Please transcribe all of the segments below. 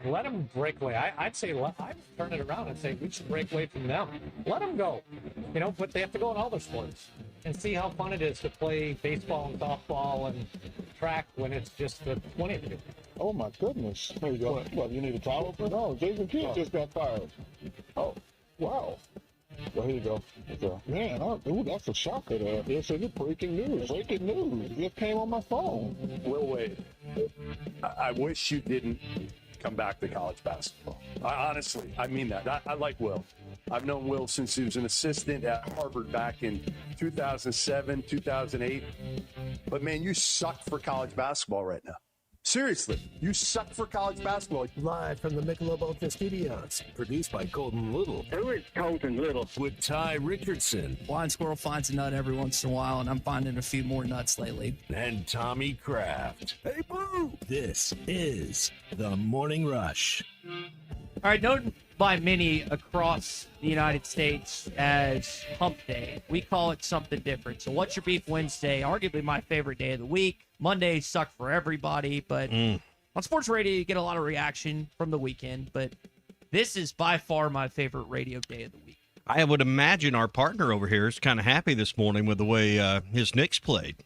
let them break away. I'd say I'd turn it around and say we should break away from them. Let them go. But they have to go in all their sports and see how fun it is to play baseball and softball and track when it's just the 20 of you. Oh my goodness. There you go. What, you need a towel for? No, Jason Kidd just got fired. Oh, wow. Well, here you go. Man, that's a shocker there. This is breaking news. Breaking news. It came on my phone. Will Wade, I wish you didn't come back to college basketball. Honestly, I mean that. I like Will. I've known Will since he was an assistant at Harvard back in 2007, 2008. But, man, you suck for college basketball right now. Seriously, you suck for college basketball. Live from the Michelob Ultra Studios, produced by Colton Little. Who is Colton Little? With Ty Richardson. Blind squirrel finds a nut every once in a while, and I'm finding a few more nuts lately. And Tommy Kraft. Hey, boo! This is The Morning Rush. All right, known by many across the United States as Hump Day, we call it something different. So what's your beef Wednesday? Arguably my favorite day of the week. Mondays suck for everybody, but on sports radio, you get a lot of reaction from the weekend. But this is by far my favorite radio day of the week. I would imagine our partner over here is kind of happy this morning with the way his Knicks played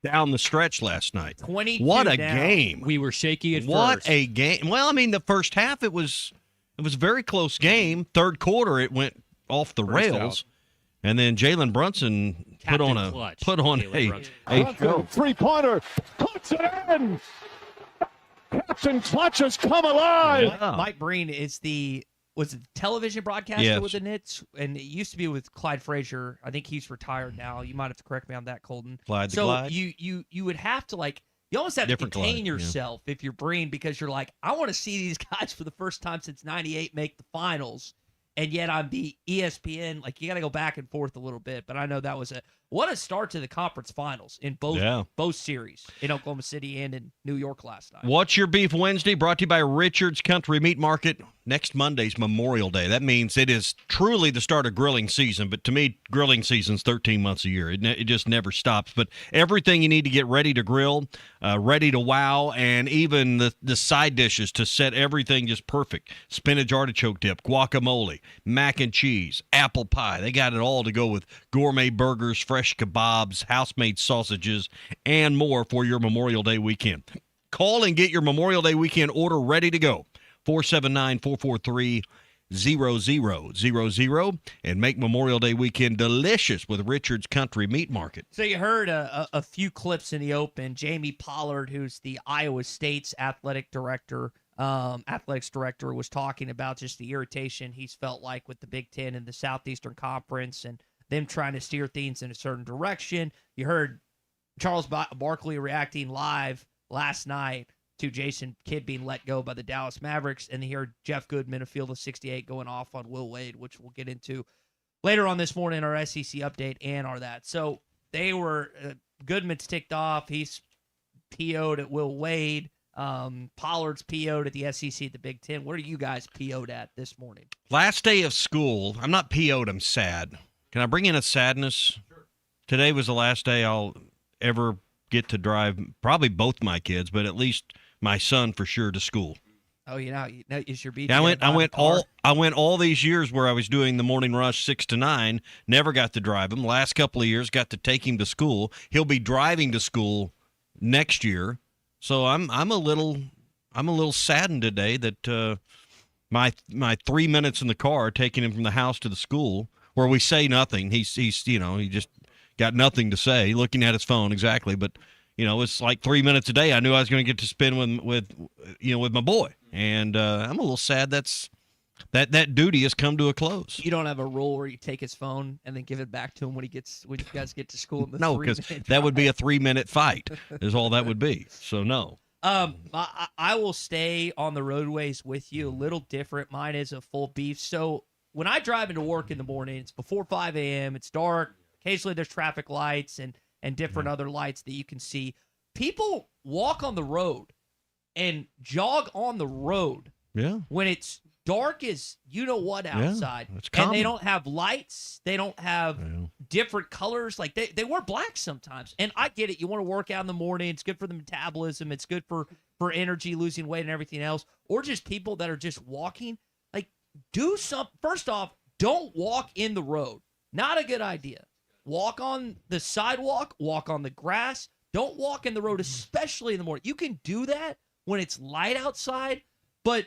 down the stretch last night. 22 What a down. game. We were shaky at first. What a game. Well, I mean, the first half, it was a very close game. Third quarter, it went off the rails. And then Jalen Brunson put on a show. Three-pointer. Puts it in. Captain Clutch has come alive. Yeah. Mike Breen is was it the television broadcaster with the Knicks? And it used to be with Clyde Frazier. I think he's retired now. You might have to correct me on that, Colton. Clyde the so Glide? you would have to you almost have Different to contain Clyde, yourself if you're Breen, because you're like, I want to see these guys for the first time since '98 make the finals. And yet on the ESPN, you got to go back and forth a little bit. But I know that was what a start to the conference finals in both series in Oklahoma City and in New York last night. What's Your Beef Wednesday, brought to you by Richard's Country Meat Market. Next Monday's Memorial Day. That means it is truly the start of grilling season. But to me, grilling season's 13 months a year. It just never stops. But everything you need to get ready to grill, ready to wow, and even the side dishes to set everything just perfect. Spinach artichoke dip, guacamole, mac and cheese, apple pie. They got it all to go with gourmet burgers, fresh kebabs, house-made sausages, and more for your Memorial Day weekend. Call and get your Memorial Day weekend order ready to go. 479-443-0000 and make Memorial Day weekend delicious with Richard's Country Meat Market. So you heard a few clips in the open. Jamie Pollard, who's the Iowa State's athletics director, was talking about just the irritation he's felt like with the Big Ten and the Southeastern Conference and them trying to steer things in a certain direction. You heard Charles Barkley reacting live last night to Jason Kidd being let go by the Dallas Mavericks, and you heard Jeff Goodman of Field of 68 going off on Will Wade, which we'll get into later on this morning in our SEC update and that. So they were Goodman's ticked off. He's PO'd at Will Wade. Pollard's PO'd at the SEC at the Big Ten. What are you guys PO'd at this morning? Last day of school. I'm not PO'd, I'm sad. Can I bring in a sadness? Sure. Today was the last day I'll ever get to drive probably both my kids, but at least my son for sure to school. Oh, is your beat? Yeah, I went all these years where I was doing the morning rush 6 to 9. Never got to drive him. Last couple of years, got to take him to school. He'll be driving to school next year. So I'm a little saddened today that my 3 minutes in the car taking him from the house to the school where we say nothing. He just got nothing to say, looking at his phone exactly, but. It's like 3 minutes a day. I knew I was going to get to spend with my boy, and I'm a little sad that duty has come to a close. You don't have a rule where you take his phone and then give it back to him when you guys get to school. In the no, because that would be a 3-minute fight. Is all that would be. So no. I will stay on the roadways with you. A little different. Mine is a full beef. So when I drive into work in the morning, it's before 5 a.m. It's dark. Occasionally there's traffic lights and different other lights that you can see. People walk on the road and jog on the road when it's dark as you know what outside. It's and they don't have lights. They don't have different colors. Like they wear black sometimes. And I get it. You want to work out in the morning. It's good for the metabolism. It's good for energy, losing weight and everything else. Or just people that are just walking. Like do something. First off, don't walk in the road. Not a good idea. Walk on the sidewalk. Walk on the grass. Don't walk in the road, especially in the morning. You can do that when it's light outside, but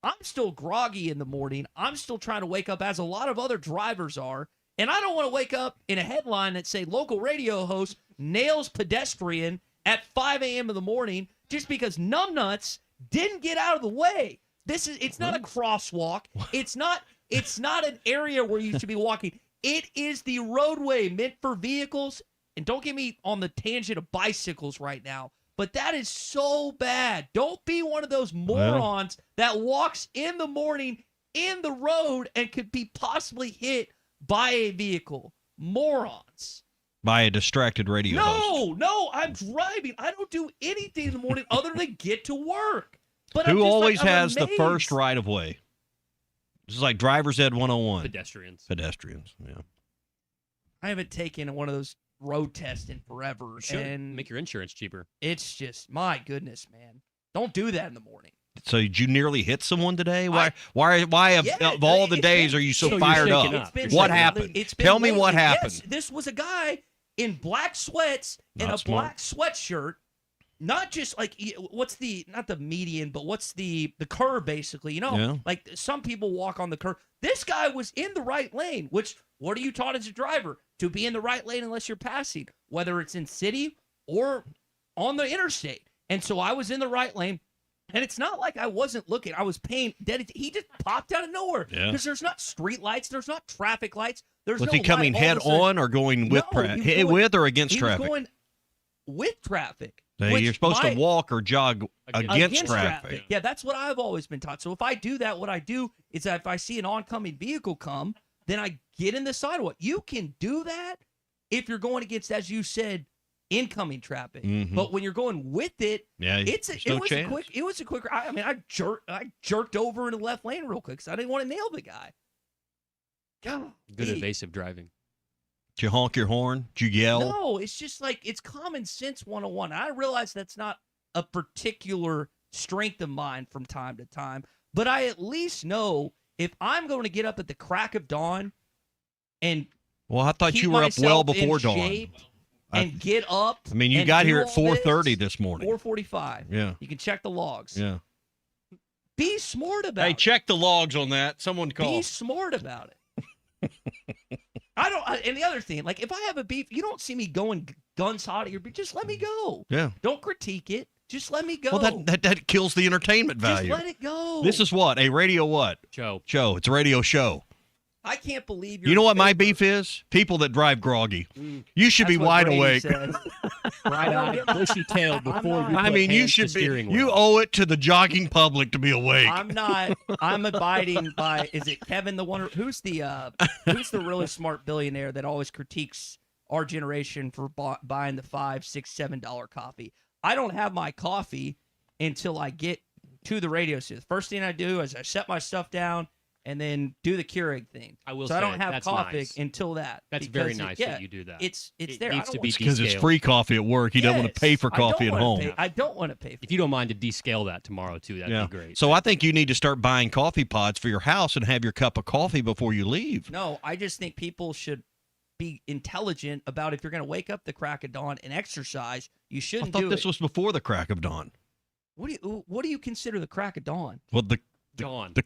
I'm still groggy in the morning. I'm still trying to wake up as a lot of other drivers are. And I don't want to wake up in a headline that say local radio host nails pedestrian at 5 a.m. in the morning just because numbnuts didn't get out of the way. It's not a crosswalk. It's not an area where you should be walking. It is the roadway meant for vehicles. And don't get me on the tangent of bicycles right now, but that is so bad. Don't be one of those morons that walks in the morning in the road and could be possibly hit by a vehicle. Morons. By a distracted radio host. No, I'm driving. I don't do anything in the morning other than get to work. But Who always has the first right of way? This is like driver's ed 101. Pedestrians, yeah. I haven't taken one of those road tests in forever. And make your insurance cheaper. It's just, my goodness, man. Don't do that in the morning. So did you nearly hit someone today? Why of all the days are you so fired up? What happened? Tell me what happened. Yes, this was a guy in black sweats and a black sweatshirt. Not just like not the median, but what's the curve basically? Like some people walk on the curve. This guy was in the right lane, which what are you taught as a driver? To be in the right lane unless you're passing, whether it's in city or on the interstate. And so I was in the right lane. And it's not like I wasn't looking. I was paying dead. He just popped out of nowhere. Because there's not street lights. There's not traffic lights. Was he coming head on or going with with or against traffic? He was going with traffic. You're supposed to walk or jog against traffic. Yeah, that's what I've always been taught. So if I do that, what I do is that if I see an oncoming vehicle come, then I get in the sidewalk. You can do that if you're going against, as you said, incoming traffic. Mm-hmm. But when you're going with it, it was a quick. I jerked over in the left lane real quick because I didn't want to nail the guy. God, good evasive driving. Did you honk your horn? Did you yell? No, it's just like it's common sense 101. I realize that's not a particular strength of mine from time to time, but I at least know if I'm going to get up at the crack of dawn and I thought you were up well before dawn. And get up. I mean, you got here at 4:30 this morning. 4:45. Yeah. You can check the logs. Yeah. Be smart about it. Hey, check the logs on that. Someone called. Be smart about it. And the other thing, like if I have a beef, you don't see me going guns hot at your beef. Just let me go. Yeah. Don't critique it. Just let me go. Well, that kills the entertainment value. Just let it go. This is what? A radio what? Show. It's a radio show. I can't believe you know what my beef is? People that drive groggy. You should be wide awake. Right-eyed, bushy-tailed before you. I mean, you should be. You owe it to the jogging public to be awake. I'm not. I'm abiding by. Is it Kevin the one? Who's the really smart billionaire that always critiques our generation for buying the $5, $6, $7 coffee? I don't have my coffee until I get to the radio station. The first thing I do is I set my stuff down and then do the Keurig thing. I will so say I don't have coffee nice. Until that. That's very nice that you do that. It's it there. Needs to be because it's free coffee at work. He doesn't want to pay for coffee at home. I don't want to pay for If you don't mind to descale that tomorrow, too, that'd be great. So I think you need to start buying coffee pods for your house and have your cup of coffee before you leave. No, I just think people should be intelligent about if you're going to wake up the crack of dawn and exercise, you shouldn't do it. I thought this was before the crack of dawn. What do you consider the crack of dawn? Well, the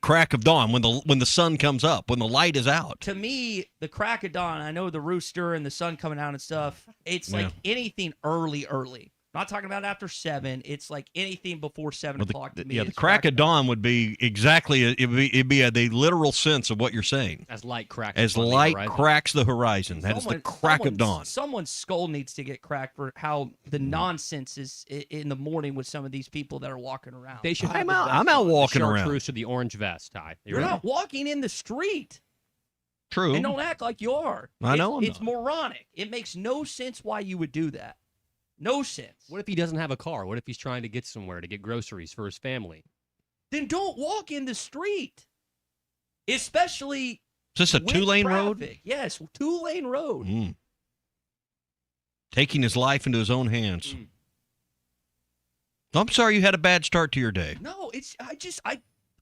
crack of dawn, when the sun comes up, when the light is out. To me, the crack of dawn, I know the rooster and the sun coming out and stuff, it's like anything early. Not talking about after 7. It's like anything before 7 o'clock to me. Yeah, the crack of dawn would be exactly, it'd be the literal sense of what you're saying. As light cracks. As light cracks the horizon. That is the crack of dawn. Someone's skull needs to get cracked for how the nonsense is in the morning with some of these people that are walking around. They should I'm out walking around. Chartreuse or the orange vest, Ty. You're not walking in the street. True. And don't act like you are. I know it's moronic. It makes no sense why you would do that. No sense. What if he doesn't have a car? What if he's trying to get somewhere to get groceries for his family? Then don't walk in the street. Especially Is this a 2-lane road? Yes, 2-lane road. taking his life into his own hands. I'm sorry you had a bad start to your day. No,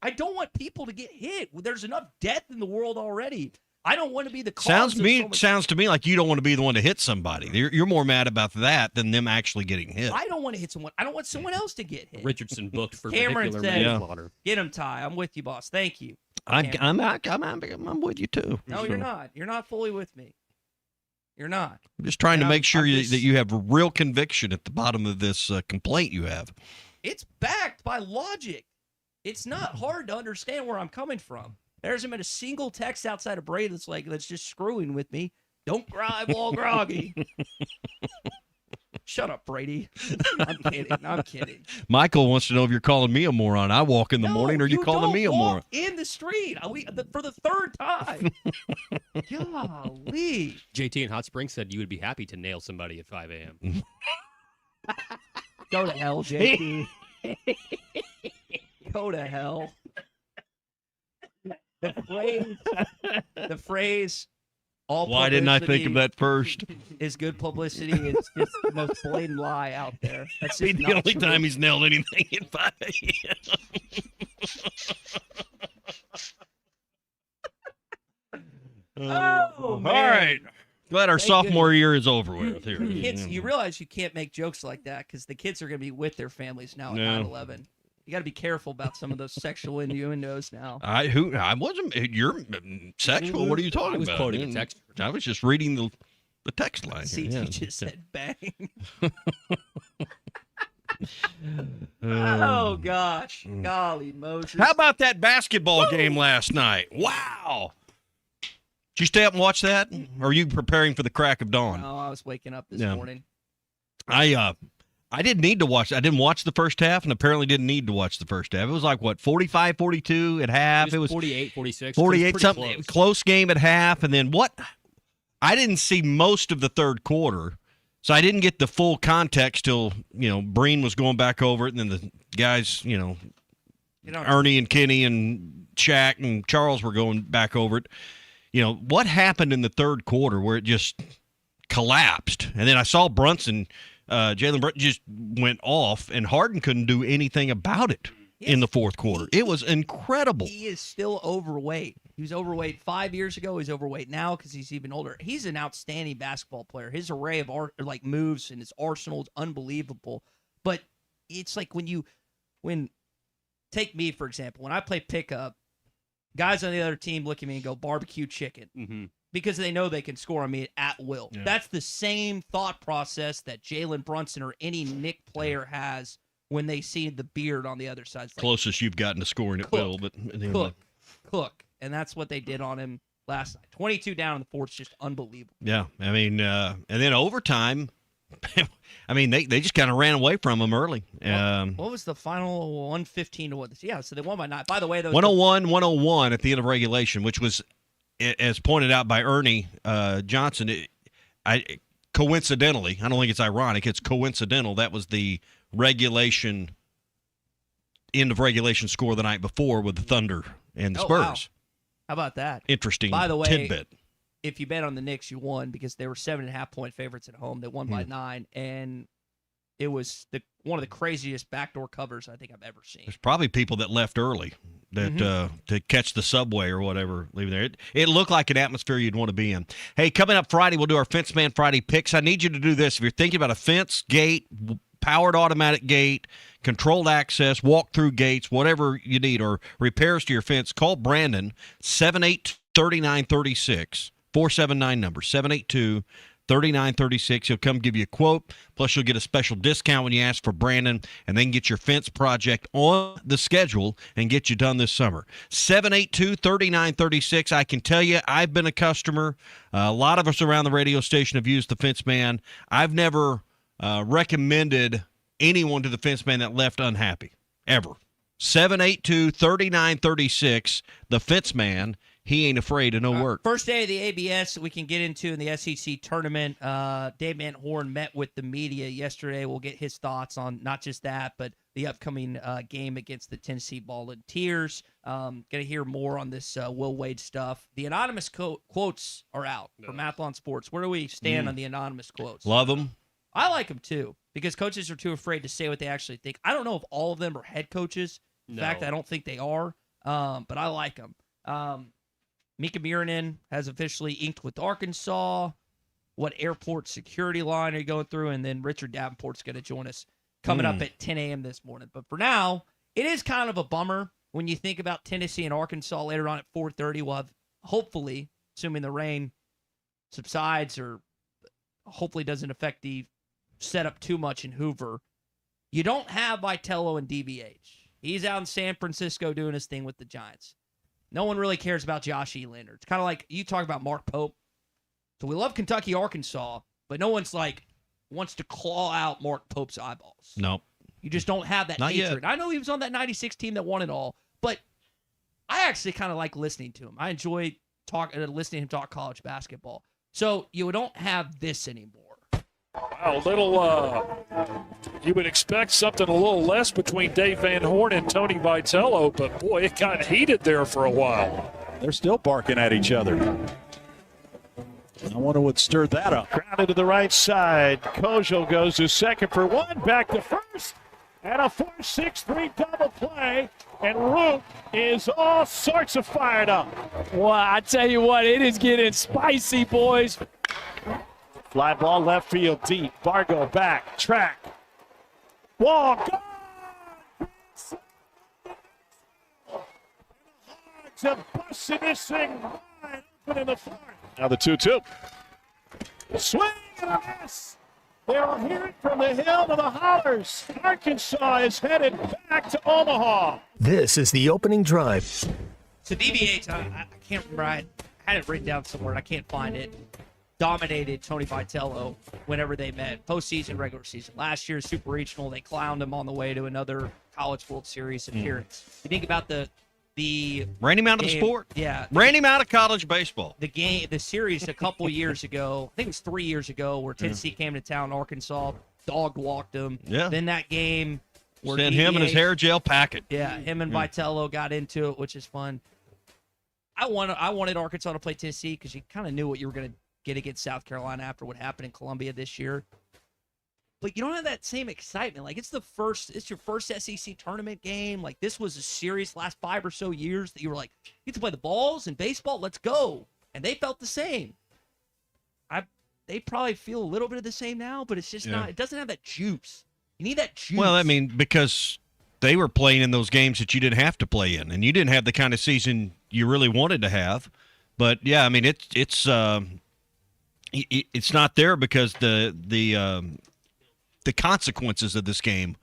I don't want people to get hit. There's enough death in the world already. I don't want to be the cause Sounds of to me like you don't want to be the one to hit somebody. You're more mad about that than them actually getting hit. I don't want to hit someone. I don't want someone else to get hit. Richardson booked for Cameron vehicular said- manslaughter. Get him, Ty. I'm with you, boss. Thank you. I'm with you too. No, you're not. You're not fully with me. You're not. I'm just trying to And make sure I'm just- that you have real conviction at the bottom of this complaint you have. It's backed by logic. It's not hard to understand where I'm coming from. There hasn't been a single text outside of Brady that's just screwing with me. Don't cry while groggy. Shut up, Brady. I'm kidding. Michael wants to know if you're calling me a moron. I walk in the morning, or you calling me a don't moron? walk in the street for the third time. Golly. JT in Hot Springs said you would be happy to nail somebody at 5 a.m. Go to hell, JT. Go to hell. The phrase all Why didn't I think publicity of that first? is good publicity. It's just the most blatant lie out there. That's Be just the not only true. time he's nailed anything at 5 a.m. Oh, man. All right. Glad our Thank sophomore year is over with here. Kids, you realize you can't make jokes like that because the kids are going to be with their families now at Yeah. 9/11. You got to be careful about some of those sexual innuendos now. I wasn't. You're sexual. What are you talking I was about? quoting a text. I was just reading the text line. here. CT Yeah. just said bang. Uh, Oh gosh, golly Moses. How about that basketball game last night? Wow. Did you stay up and watch that? Or are you preparing for the crack of dawn? No, I was waking up this Yeah. morning. I didn't need to watch. I didn't watch the first half, and apparently didn't need to watch the first half. It was like, what, 45-42 at half? It was 48, 46. 48 something. Close. Close game at half, and then what? I didn't see most of the third quarter, so I didn't get the full context till, Breen was going back over it, and then the guys, Ernie and Kenny and Shaq and Charles were going back over it. What happened in the third quarter where it just collapsed? And then I saw Brunson, Jalen Brunson just went off, and Harden couldn't do anything about it in the fourth quarter. It was incredible. He is still overweight. He was overweight 5 years ago. He's overweight now because he's even older. He's an outstanding basketball player. His array of moves and his arsenal is unbelievable. But it's like when take me for example, when I play pickup, guys on the other team look at me and go barbecue chicken. Mm-hmm. Because they know they can score on me at will. Yeah. That's the same thought process that Jalen Brunson or any Knick player has when they see the beard on the other side. It's like, Closest you've gotten to scoring at will, but anyway. cook. And that's what they did on him last night. 22 down in the fourth is just unbelievable. Yeah, I mean, and then overtime, I mean, they just kind of ran away from him early. What was the final 115 to what? Yeah, so they won by 9. By the way, those 101 at the end of regulation, which was, as pointed out by Ernie Johnson, coincidentally, I don't think it's ironic, it's coincidental, that was the end of regulation score the night before with the Thunder and the Spurs. Wow. How about that? Interesting By the way, tidbit. If you bet on the Knicks, you won because they were 7.5-point favorites at home. They won by 9, and it was one of the craziest backdoor covers I think I've ever seen. There's probably people that left early that to catch the subway or whatever leaving there. It looked like an atmosphere you'd want to be in. Hey, coming up Friday, we'll do our Fence Man Friday picks. I need you to do this. If you're thinking about a fence, gate, powered automatic gate, controlled access, walk-through gates, whatever you need, or repairs to your fence, call Brandon, 782-3936, 479 number, 782-3936. He'll come give you a quote, plus you'll get a special discount when you ask for Brandon, and then get your fence project on the schedule and get you done this summer. 782-3936. I can tell you, I've been a customer. A lot of us around the radio station have used the Fence Man. I've never recommended anyone to the Fence Man that left unhappy, ever. 782-3936, the Fence Man. he ain't afraid of no work. First day of the ABS we can get into in the SEC tournament. Dave Van Horn met with the media yesterday. We'll get his thoughts on not just that, but the upcoming game against the Tennessee Volunteers. Going to hear more on this Will Wade stuff. The anonymous quotes are out from Athlon Sports. Where do we stand on the anonymous quotes? Love them. I like them too, because coaches are too afraid to say what they actually think. I don't know if all of them are head coaches. In fact, I don't think they are, but I like them. Mika Miranen has officially inked with Arkansas. What airport security line are you going through? And then Richard Davenport's going to join us coming up at 10 a.m. this morning. But for now, it is kind of a bummer when you think about Tennessee and Arkansas later on at 4:30. We'll have, hopefully, assuming the rain subsides or hopefully doesn't affect the setup too much in Hoover, you don't have Vitello and DBH. He's out in San Francisco doing his thing with the Giants. No one really cares about Josh Elander. It's kind of like you talk about Mark Pope. So we love Kentucky, Arkansas, but no one's wants to claw out Mark Pope's eyeballs. No. You just don't have that Not hatred. yet. I know he was on that 96 team that won it all, but I actually kind of like listening to him. I enjoy listening to him talk college basketball. So you don't have this anymore. Wow, you would expect something a little less between Dave Van Horn and Tony Vitello, but boy, it got heated there for a while. They're still barking at each other. I wonder what stirred that up. Grounded to the right side. Kojo goes to second for one, back to first, and a 4-6-3 double play, and Root is all sorts of fired up. Well, I tell you what, it is getting spicy, boys. Fly ball left field deep. Bargo back. Track. Wall gone. To busting this thing wide open in the fourth. Now the 2-2. Swing and a miss. They'll hear it from the hill to the hollers. Arkansas is headed back to Omaha. This is the opening drive. So DBH, I can't remember. I had it written down somewhere and I can't find it. Dominated Tony Vitello whenever they met, postseason, regular season. Last year, Super Regional, they clowned him on the way to another College World Series appearance. You think about the ran him out of the sport. Yeah, Ran him out of college baseball. the series a couple years ago. I think it was 3 years ago, where Tennessee came to town, Arkansas dog walked him. Yeah. Then that game where Sent him and his hair gel packet. Yeah, him and Vitello got into it, which is fun. I wanted Arkansas to play Tennessee because you kind of knew what you were going to get against South Carolina after what happened in Columbia this year. But you don't have that same excitement. Like, it's your first SEC tournament game. Like, this was a series last 5 or so years that you were like, you get to play the balls and baseball, let's go. And they felt the same. They probably feel a little bit of the same now, but it's just not, it doesn't have that juice. You need that juice. Well, I mean, because they were playing in those games that you didn't have to play in, and you didn't have the kind of season you really wanted to have. But yeah, I mean, it's not there because the consequences of this game,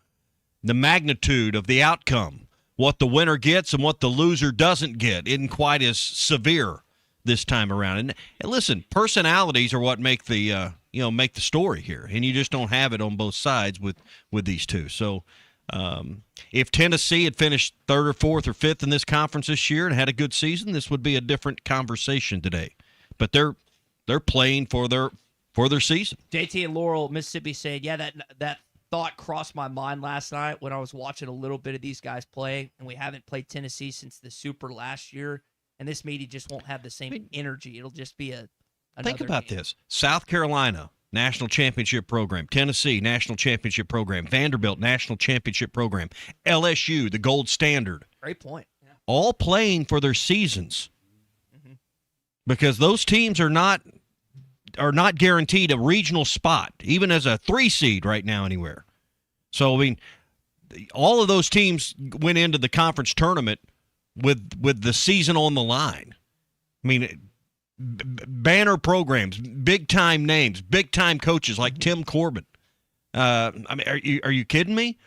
the magnitude of the outcome, what the winner gets and what the loser doesn't get, isn't quite as severe this time around. And listen, personalities are what make the make the story here, and you just don't have it on both sides with these two. So if Tennessee had finished 3rd or 4th or 5th in this conference this year and had a good season, this would be a different conversation today. But they're playing for their season. JT and Laurel, Mississippi said, yeah, that thought crossed my mind last night when I was watching a little bit of these guys play, and we haven't played Tennessee since the Super last year, and this meeting just won't have the same energy. It'll just be another Think about game. this. South Carolina, National Championship Program. Tennessee, National Championship Program. Vanderbilt, National Championship Program. LSU, the gold standard. Great point. Yeah. All playing for their seasons. Because those teams are not guaranteed a regional spot, even as a 3 seed right now anywhere. So, I mean, all of those teams went into the conference tournament with the season on the line. I mean, banner programs, big-time names, big-time coaches like Tim Corbin. I mean, are you kidding me?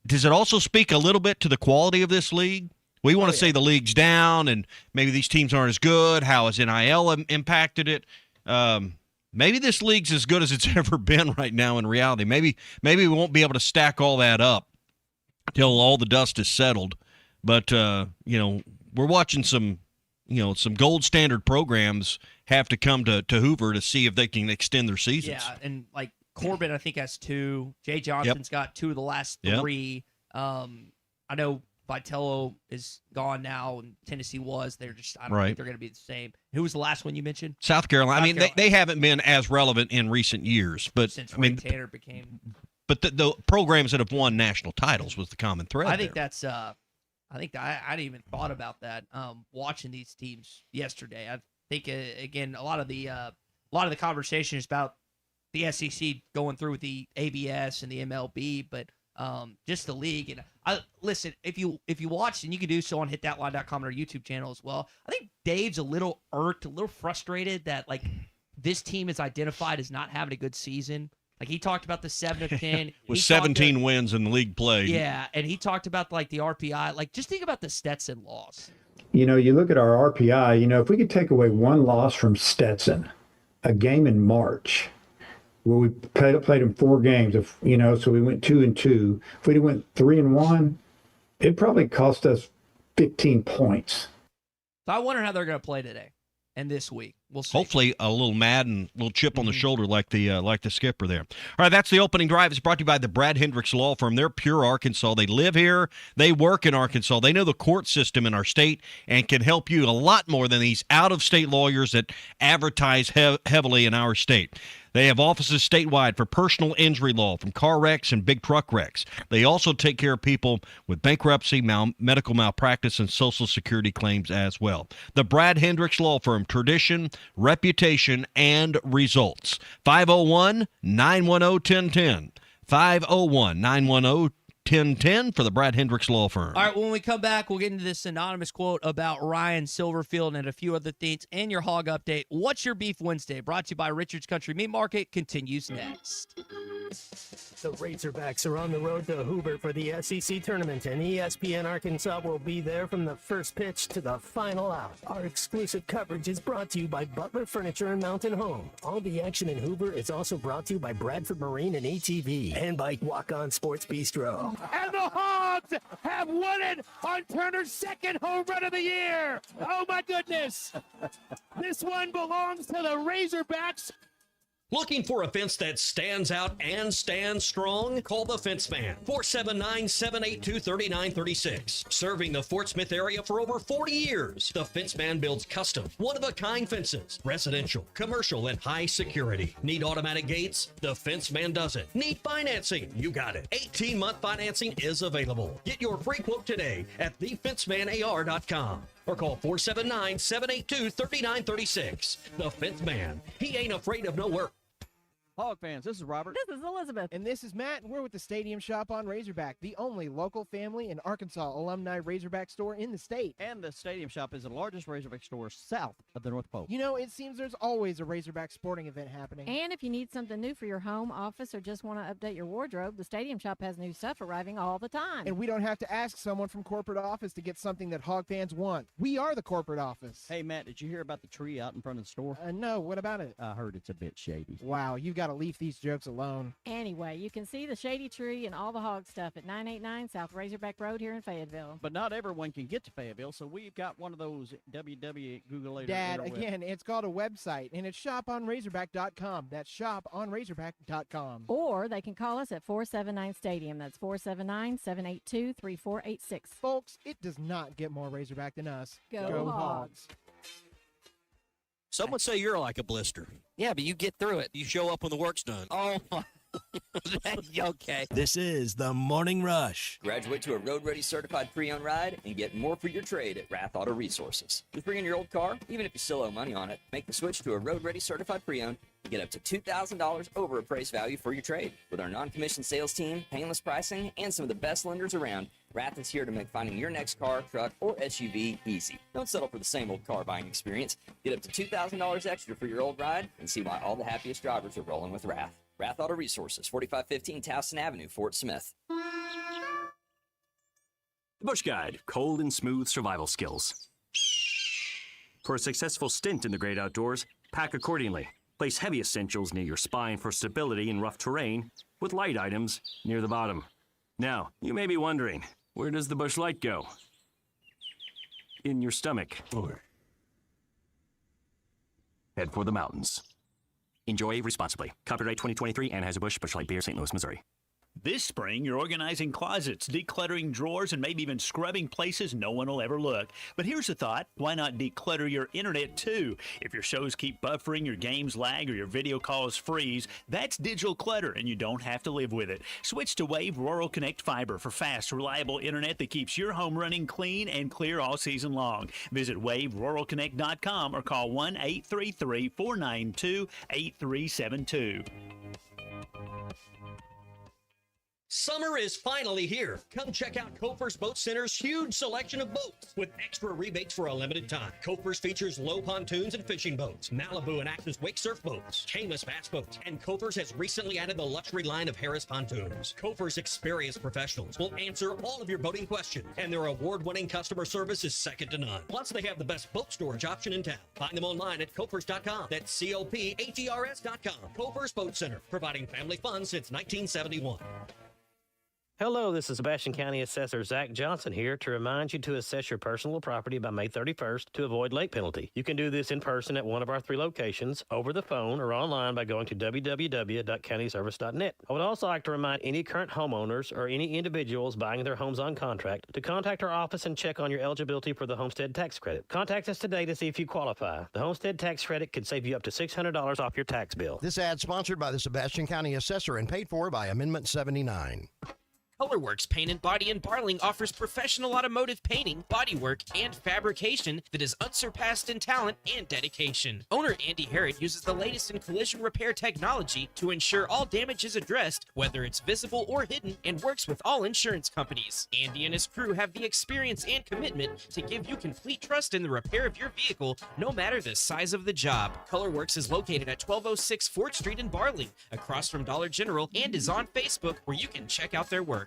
Does it also speak a little bit to the quality of this league? We want to say the league's down and maybe these teams aren't as good. How has NIL impacted it? Maybe this league's as good as it's ever been right now in reality. Maybe we won't be able to stack all that up till all the dust is settled. But, we're watching some some gold standard programs have to come to Hoover to see if they can extend their seasons. Yeah, and like Corbin, I think has 2. Jay Johnson's got 2 of the last 3. I know Vitello is gone now, and Tennessee was. They're just, I don't think they're going to be the same. Who was the last one you mentioned? South Carolina. They haven't been as relevant in recent years, but since Ray Tanner became. But the programs that have won national titles was the common thread. I think that's. I hadn't even thought about that. Watching these teams yesterday, I think again a lot of the conversation is about the SEC going through with the ABS and the MLB, but just the league. And I listen, if you watch, and you can do so on hitthatline.com and our YouTube channel as well. I think Dave's a little irked, a little frustrated that like this team is identified as not having a good season. Like he talked about the 7 of 10 with 17 wins in the league play. Yeah, and he talked about like the RPI. Like just think about the Stetson loss. You look at our RPI. If we could take away one loss from Stetson, a game in March, where we played in 4 games, so we went 2-2. If we went 3-1, it probably cost us 15 points. So I wonder how they're going to play today and this week. We'll see. Hopefully a little mad and a little chip on the shoulder like the skipper there. All right, that's the opening drive. It's brought to you by the Brad Hendricks Law Firm. They're pure Arkansas. They live here. They work in Arkansas. They know the court system in our state and can help you a lot more than these out-of-state lawyers that advertise heavily in our state. They have offices statewide for personal injury law, from car wrecks and big truck wrecks. They also take care of people with bankruptcy, medical malpractice, and Social Security claims as well. The Brad Hendricks Law Firm, tradition, reputation, and results. 501-910-1010. 501-910-1010 for the Brad Hendricks Law Firm. All right, when we come back, we'll get into this anonymous quote about Ryan Silverfield and a few other things, and your hog update. What's Your Beef Wednesday? Brought to you by Richard's Country Meat Market continues next. The Razorbacks are on the road to Hoover for the SEC tournament, and ESPN Arkansas will be there from the first pitch to the final out. Our exclusive coverage is brought to you by Butler Furniture and Mountain Home. All the action in Hoover is also brought to you by Bradford Marine and ATV, and by Walk On Sports Bistro. And the Hogs have won it on Turner's second home run of the year. Oh, my goodness. This one belongs to the Razorbacks. Looking for a fence that stands out and stands strong? Call the Fence Man, 479-782-3936. Serving the Fort Smith area for over 40 years, the Fence Man builds custom, one-of-a-kind fences, residential, commercial, and high security. Need automatic gates? The Fence Man does it. Need financing? You got it. 18-month financing is available. Get your free quote today at thefencemanar.com. Or call 479-782-3936. The Fence Man. He ain't afraid of no work. Hog fans, this is Robert. This is Elizabeth. And this is Matt, and we're with the Stadium Shop on Razorback, the only local family and Arkansas alumni Razorback store in the state. And the Stadium Shop is the largest Razorback store south of the North Pole. It seems there's always a Razorback sporting event happening. And if you need something new for your home, office, or just want to update your wardrobe, the Stadium Shop has new stuff arriving all the time. And we don't have to ask someone from corporate office to get something that Hog fans want. We are the corporate office. Hey, Matt, did you hear about the tree out in front of the store? No, what about it? I heard it's a bit shady. Wow, you've got to leave these jokes alone. Anyway, you can see the shady tree and all the hog stuff at 989 South Razorback Road here in Fayetteville. But not everyone can get to Fayetteville, so we've got one of those Google Dad, again, it's called a website, and it's shoponrazorback.com. That's shoponrazorback.com. Or they can call us at 479 Stadium. That's 479-782-3486. Folks, it does not get more Razorback than us. Go Hogs. Some would say you're like a blister. Yeah, but you get through it. You show up when the work's done. Oh, my. Okay. This is the Morning Rush. Graduate to a Road Ready certified pre-owned ride and get more for your trade at Rath Auto Resources. Just bring in your old car, even if you still owe money on it. Make the switch to a Road Ready certified pre-owned and get up to $2,000 over appraised value for your trade. With our non-commissioned sales team, painless pricing, and some of the best lenders around, Rath is here to make finding your next car, truck, or SUV easy. Don't settle for the same old car buying experience. Get up to $2,000 extra for your old ride and see why all the happiest drivers are rolling with Rath. Rath Auto Resources, 4515 Towson Avenue, Fort Smith. The Bush Guide, cold and smooth survival skills. For a successful stint in the great outdoors, pack accordingly. Place heavy essentials near your spine for stability in rough terrain, with light items near the bottom. Now, you may be wondering, where does the Bush Light go? In your stomach. head for the mountains. Enjoy responsibly. Copyright 2023 Anheuser-Busch, Busch Light Beer, St. Louis, Missouri. This spring, you're organizing closets, decluttering drawers, and maybe even scrubbing places no one will ever look. But here's a thought. Why not declutter your internet, too? If your shows keep buffering, your games lag, or your video calls freeze, that's digital clutter, and you don't have to live with it. Switch to Wave Rural Connect Fiber for fast, reliable internet that keeps your home running clean and clear all season long. Visit waveruralconnect.com or call 1-833-492-8372. Summer is finally here. Come check out Kofer's Boat Center's huge selection of boats with extra rebates for a limited time. Kofer's features low pontoons and fishing boats, Malibu and Axis wake surf boats, Caymas bass boats, and Kofer's has recently added the luxury line of Harris pontoons. Kofer's experienced professionals will answer all of your boating questions, and their award-winning customer service is second to none. Plus, they have the best boat storage option in town. Find them online at Kofers.com. That's COPHERS.com. Kofer's Boat Center, providing family fun since 1971. Hello, this is Sebastian County Assessor Zach Johnson here to remind you to assess your personal property by May 31st to avoid late penalty. You can do this in person at one of our 3 locations, over the phone, or online by going to www.countyservice.net. I would also like to remind any current homeowners or any individuals buying their homes on contract to contact our office and check on your eligibility for the homestead tax credit. Contact us today to see if you qualify. The homestead tax credit could save you up to $600 off your tax bill. This ad sponsored by the Sebastian County Assessor and paid for by Amendment 79. Colorworks Paint and Body in Barling offers professional automotive painting, bodywork, and fabrication that is unsurpassed in talent and dedication. Owner Andy Harrod uses the latest in collision repair technology to ensure all damage is addressed, whether it's visible or hidden, and works with all insurance companies. Andy and his crew have the experience and commitment to give you complete trust in the repair of your vehicle, no matter the size of the job. Colorworks is located at 1206 4th Street in Barling, across from Dollar General, and is on Facebook, where you can check out their work.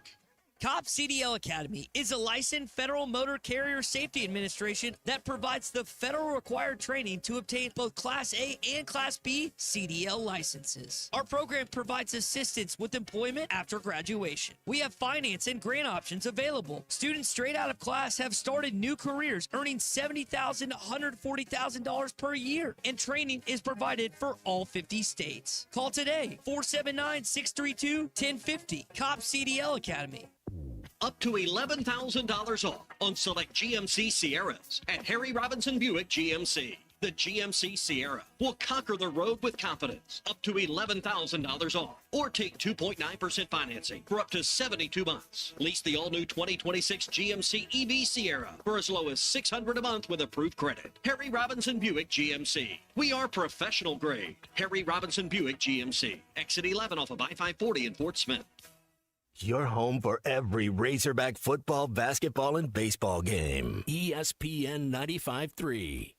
COP CDL Academy is a licensed Federal Motor Carrier Safety Administration that provides the federal required training to obtain both Class A and Class B CDL licenses. Our program provides assistance with employment after graduation. We have finance and grant options available. Students straight out of class have started new careers earning $70,000 to $140,000 per year, and training is provided for all 50 states. Call today, 479-632-1050. COP CDL Academy. Up to $11,000 off on select GMC Sierras at Harry Robinson Buick GMC. The GMC Sierra will conquer the road with confidence. Up to $11,000 off. Or take 2.9% financing for up to 72 months. Lease the all-new 2026 GMC EV Sierra for as low as $600 a month with approved credit. Harry Robinson Buick GMC. We are professional grade. Harry Robinson Buick GMC. Exit 11 off of I-540 in Fort Smith. Your home for every Razorback football, basketball, and baseball game. ESPN 95.3.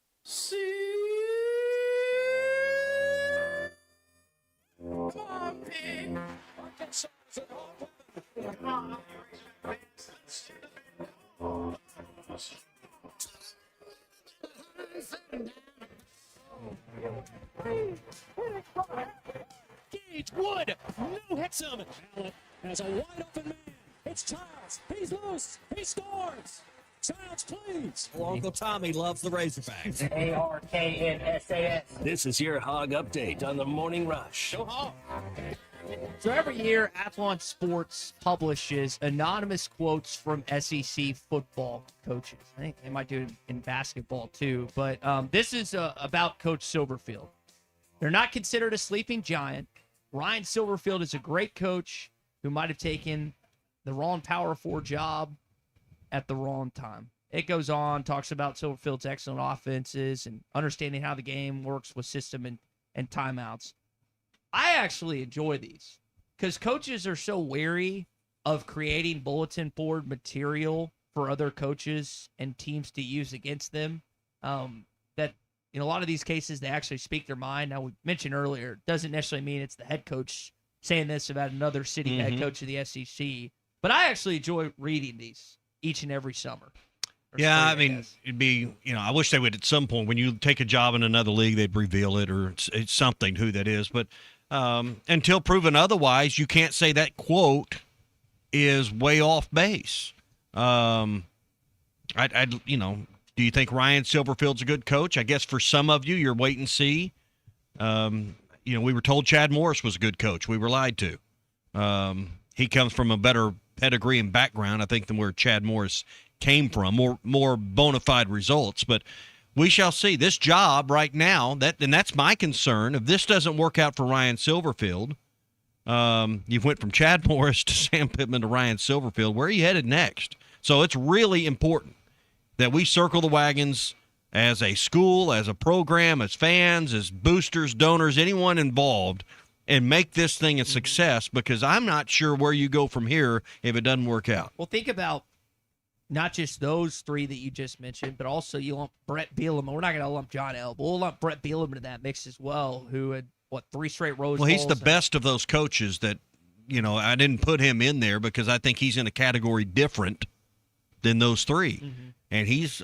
Gage Wood, no hits him. Allen has a wide open man. It's Childs. He's loose. He scores. Childs, please. Well, Uncle Tommy loves the Razorbacks. ARKNSAS. This is your Hog Update on the Morning Rush. Go Hog. So every year, Athlon Sports publishes anonymous quotes from SEC football coaches. I think they might do it in basketball too, but this is about Coach Silverfield. They're not considered a sleeping giant. Ryan Silverfield is a great coach who might have taken the wrong Power 4 job at the wrong time. It goes on, talks about Silverfield's excellent offenses and understanding how the game works with system and timeouts. I actually enjoy these because coaches are so wary of creating bulletin board material for other coaches and teams to use against them that in a lot of these cases, they actually speak their mind. Now, we mentioned earlier, it doesn't necessarily mean it's the head coach saying this about another city head coach of the SEC. But I actually enjoy reading these each and every summer. Yeah, I mean, it'd be, I wish they would at some point, when you take a job in another league, they'd reveal it or it's something, who that is. But until proven otherwise, you can't say that quote is way off base. Do you think Ryan Silverfield's a good coach? I guess for some of you, you're wait and see We were told Chad Morris was a good coach. We were lied to. He comes from a better pedigree and background, I think, than where Chad Morris came from. More bona fide results, but we shall see. This job right now, that's my concern. If this doesn't work out for Ryan Silverfield, you've went from Chad Morris to Sam Pittman to Ryan Silverfield. Where are you headed next? So it's really important that we circle the wagons as a school, as a program, as fans, as boosters, donors, anyone involved, and make this thing a success, because I'm not sure where you go from here if it doesn't work out. Well, think about not just those three that you just mentioned, but also you lump Brett Bielema. We're not going to lump John Elba. We'll lump Brett Bielema in that mix as well, who had, 3 straight Rose Bowls? Well, he's the best of those coaches that, I didn't put him in there because I think he's in a category different than those three. Mm-hmm. And he's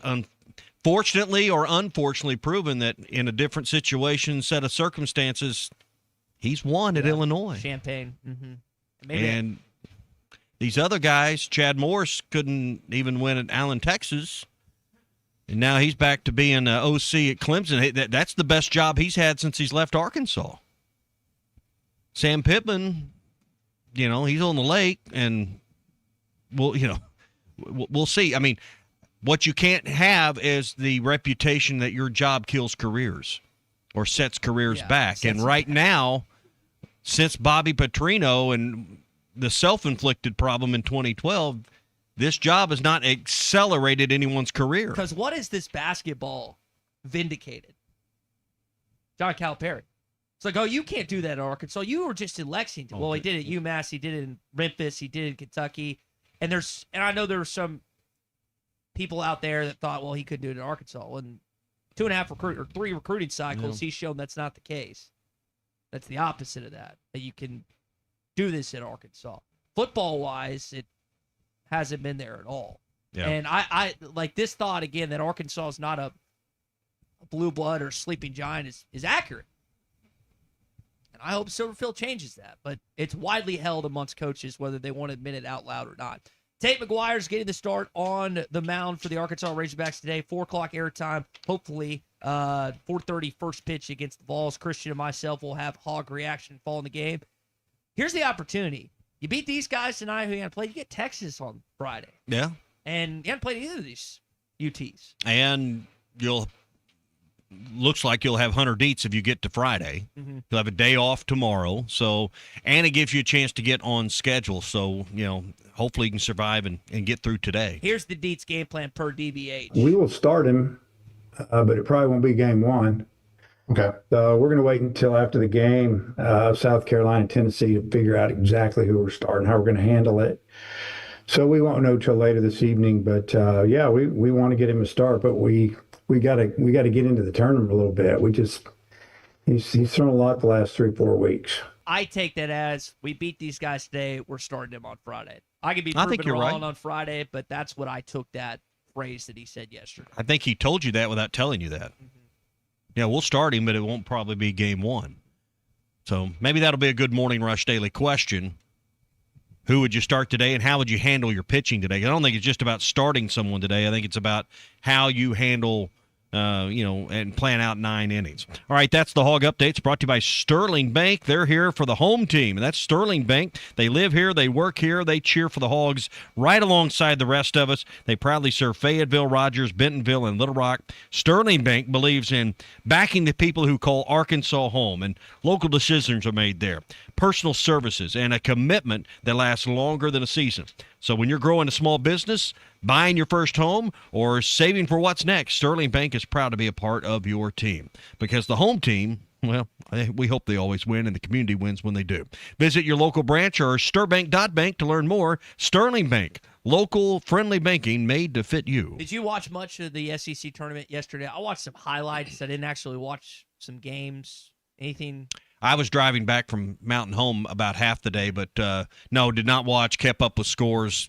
fortunately or unfortunately proven that in a different situation, set of circumstances, he's won at Illinois. Champaign. Mm-hmm. And these other guys, Chad Morris couldn't even win at Allen, Texas. And now he's back to being OC at Clemson. That's the best job he's had since he's left Arkansas. Sam Pittman, he's on the lake, and we'll see. I mean, what you can't have is the reputation that your job kills careers or sets careers back. And right now, since Bobby Petrino and the self-inflicted problem in 2012, this job has not accelerated anyone's career. Because what is this basketball vindicated? John Calipari. It's like, you can't do that at Arkansas. You were just in Lexington. Well, he did it at UMass. He did it in Memphis. He did it in Kentucky. And I know there were some people out there that thought, well, he could do it in Arkansas. And 3 recruiting cycles, he's shown that's not the case. That's the opposite of that you can do this at Arkansas. Football-wise, it hasn't been there at all. Yeah. And I like this thought, again, that Arkansas is not a blue blood or sleeping giant is accurate. And I hope Silverfield changes that. But it's widely held amongst coaches whether they want to admit it out loud or not. Tate McGuire's getting the start on the mound for the Arkansas Razorbacks today. 4 o'clock airtime. Hopefully, 4:30 first pitch against the Vols. Christian and myself will have hog reaction following the game. Here's the opportunity. You beat these guys tonight who you haven't played. You get Texas on Friday. Yeah. And you haven't played either of these UTs. And looks like you'll have Hunter Dietz if you get to Friday. Mm-hmm. You'll have a day off tomorrow. And it gives you a chance to get on schedule. So, hopefully you can survive and get through today. Here's the Dietz game plan per DBH. We will start him, but it probably won't be game 1. Okay. So we're going to wait until after the game, South Carolina, Tennessee, to figure out exactly who we're starting, how we're going to handle it. So we won't know till later this evening. But we want to get him a start, but we got to get into the tournament a little bit. He's thrown a lot the last 3-4 weeks. I take that as we beat these guys today. We're starting him on Friday. I could be proven wrong on Friday, but that's what I took that phrase that he said yesterday. I think he told you that without telling you that. Mm-hmm. Yeah, we'll start him, but it won't probably be game 1. So maybe that'll be a good Morning Rush Daily question. Who would you start today, and how would you handle your pitching today? I don't think it's just about starting someone today. I think it's about how you handle, and plan out 9 innings. All right, that's the Hog Updates brought to you by Sterling Bank. They're here for the home team, and that's Sterling Bank. They live here, they work here, they cheer for the Hogs right alongside the rest of us. They proudly serve Fayetteville, Rogers, Bentonville, and Little Rock. Sterling Bank believes in backing the people who call Arkansas home, and local decisions are made there. Personal services and a commitment that lasts longer than a season. So when you're growing a small business, buying your first home, or saving for what's next, Sterling Bank is proud to be a part of your team. Because the home team, well, we hope they always win, and the community wins when they do. Visit your local branch or stirbank.bank to learn more. Sterling Bank, local friendly banking made to fit you. Did you watch much of the SEC tournament yesterday? I watched some highlights. I didn't actually watch some games. Anything? I was driving back from Mountain Home about half the day, but no, did not watch, kept up with scores,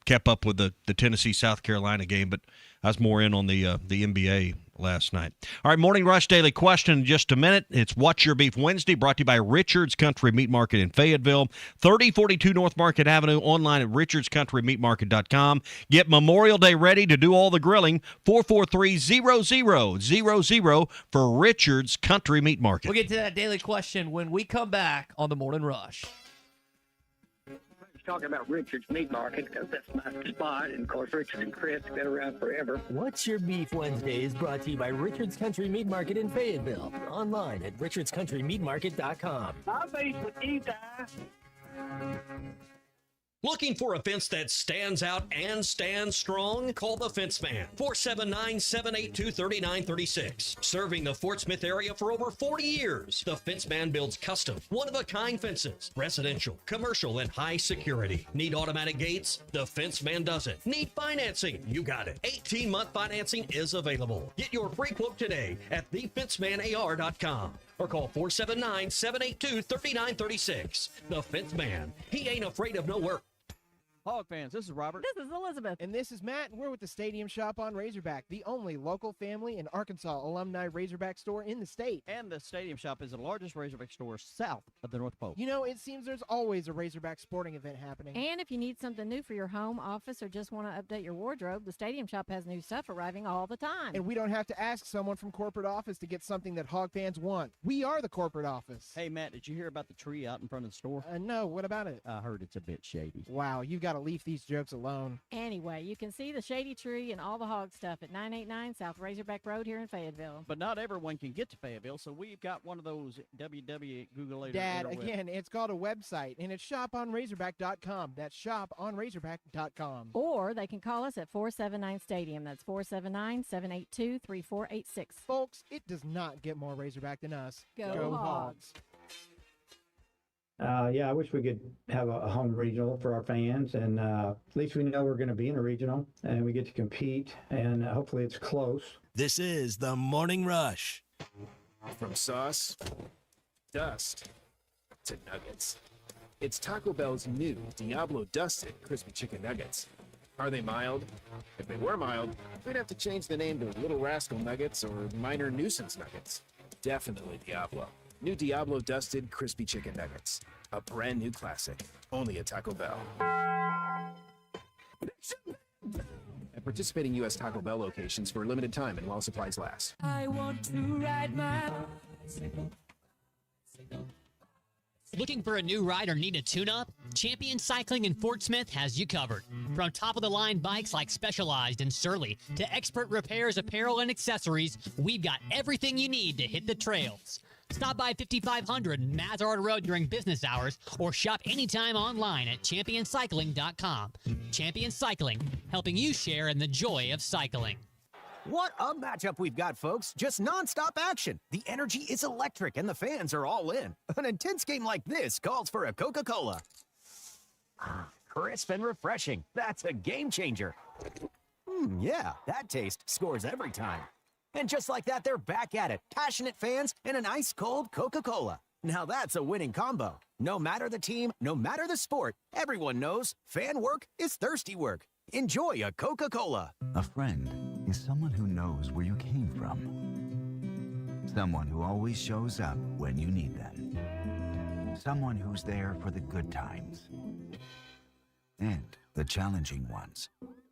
kept up with the Tennessee-South Carolina game, but I was more in on the NBA last night. All right, Morning Rush Daily Question in just a minute. It's What's Your Beef Wednesday, brought to you by Richard's Country Meat Market in Fayetteville, 3042 North Market Avenue, online at richardscountrymeatmarket.com. Get Memorial Day ready to do all the grilling, 443-0000 for Richard's Country Meat Market. We'll get to that daily question when we come back on the Morning Rush. Talking about Richard's Meat Market because that's my spot, and of course Richard and Chris have been around forever. What's Your Beef Wednesday is brought to you by Richard's Country Meat Market in Fayetteville. Online at richardscountrymeatmarket.com. I'll face with you guys. Looking for a fence that stands out and stands strong? Call the Fence Man, 479-782-3936. Serving the Fort Smith area for over 40 years, the Fence Man builds custom, one-of-a-kind fences, residential, commercial, and high security. Need automatic gates? The Fence Man does it. Need financing? You got it. 18-month financing is available. Get your free quote today at thefencemanar.com or call 479-782-3936. The Fence Man. He ain't afraid of no work. Hog fans, this is Robert. This is Elizabeth. And this is Matt, and we're with the Stadium Shop on Razorback, the only local family and Arkansas alumni Razorback store in the state. And the Stadium Shop is the largest Razorback store south of the North Pole. You know, it seems there's always a Razorback sporting event happening. And if you need something new for your home, office, or just want to update your wardrobe, the Stadium Shop has new stuff arriving all the time. And we don't have to ask someone from corporate office to get something that hog fans want. We are the corporate office. Hey, Matt, did you hear about the tree out in front of the store? No, what about it? I heard it's a bit shady. Wow, you've got to leave these jokes alone. Anyway, you can see the shady tree and all the hog stuff at 989 South Razorback Road here in Fayetteville. But not everyone can get to Fayetteville, so we've got one of those Google Dad, again, it's called a website, and it's shoponrazorback.com. That's shoponrazorback.com. Or they can call us at 479 Stadium. That's 479-782-3486. Folks, it does not get more Razorback than us. Go Hogs. Yeah, I wish we could have a home regional for our fans, and at least we know we're going to be in a regional, and we get to compete, and hopefully it's close. This is the Morning Rush. From sauce, dust, to nuggets. It's Taco Bell's new Diablo Dusted Crispy Chicken Nuggets. Are they mild? If they were mild, we'd have to change the name to Little Rascal Nuggets or Minor Nuisance Nuggets. Definitely Diablo. New Diablo Dusted Crispy Chicken Nuggets. A brand new classic. Only at Taco Bell. At participating U.S. Taco Bell locations for a limited time and while supplies last. I want to ride my bicycle. Looking for a new ride or need a tune-up? Champion Cycling in Fort Smith has you covered. From top-of-the-line bikes like Specialized and Surly to expert repairs, apparel, and accessories, we've got everything you need to hit the trails. Stop by 5500 Mazard Road during business hours or shop anytime online at championcycling.com. Champion Cycling, helping you share in the joy of cycling. What a matchup we've got, folks. Just nonstop action. The energy is electric and the fans are all in. An intense game like this calls for a Coca-Cola. Crisp and refreshing. That's a game changer. Yeah, that taste scores every time. And just like that, they're back at it. Passionate fans and an ice-cold Coca-Cola. Now that's a winning combo. No matter the team, no matter the sport, everyone knows fan work is thirsty work. Enjoy a Coca-Cola. A friend is someone who knows where you came from. Someone who always shows up when you need them. Someone who's there for the good times and the challenging ones.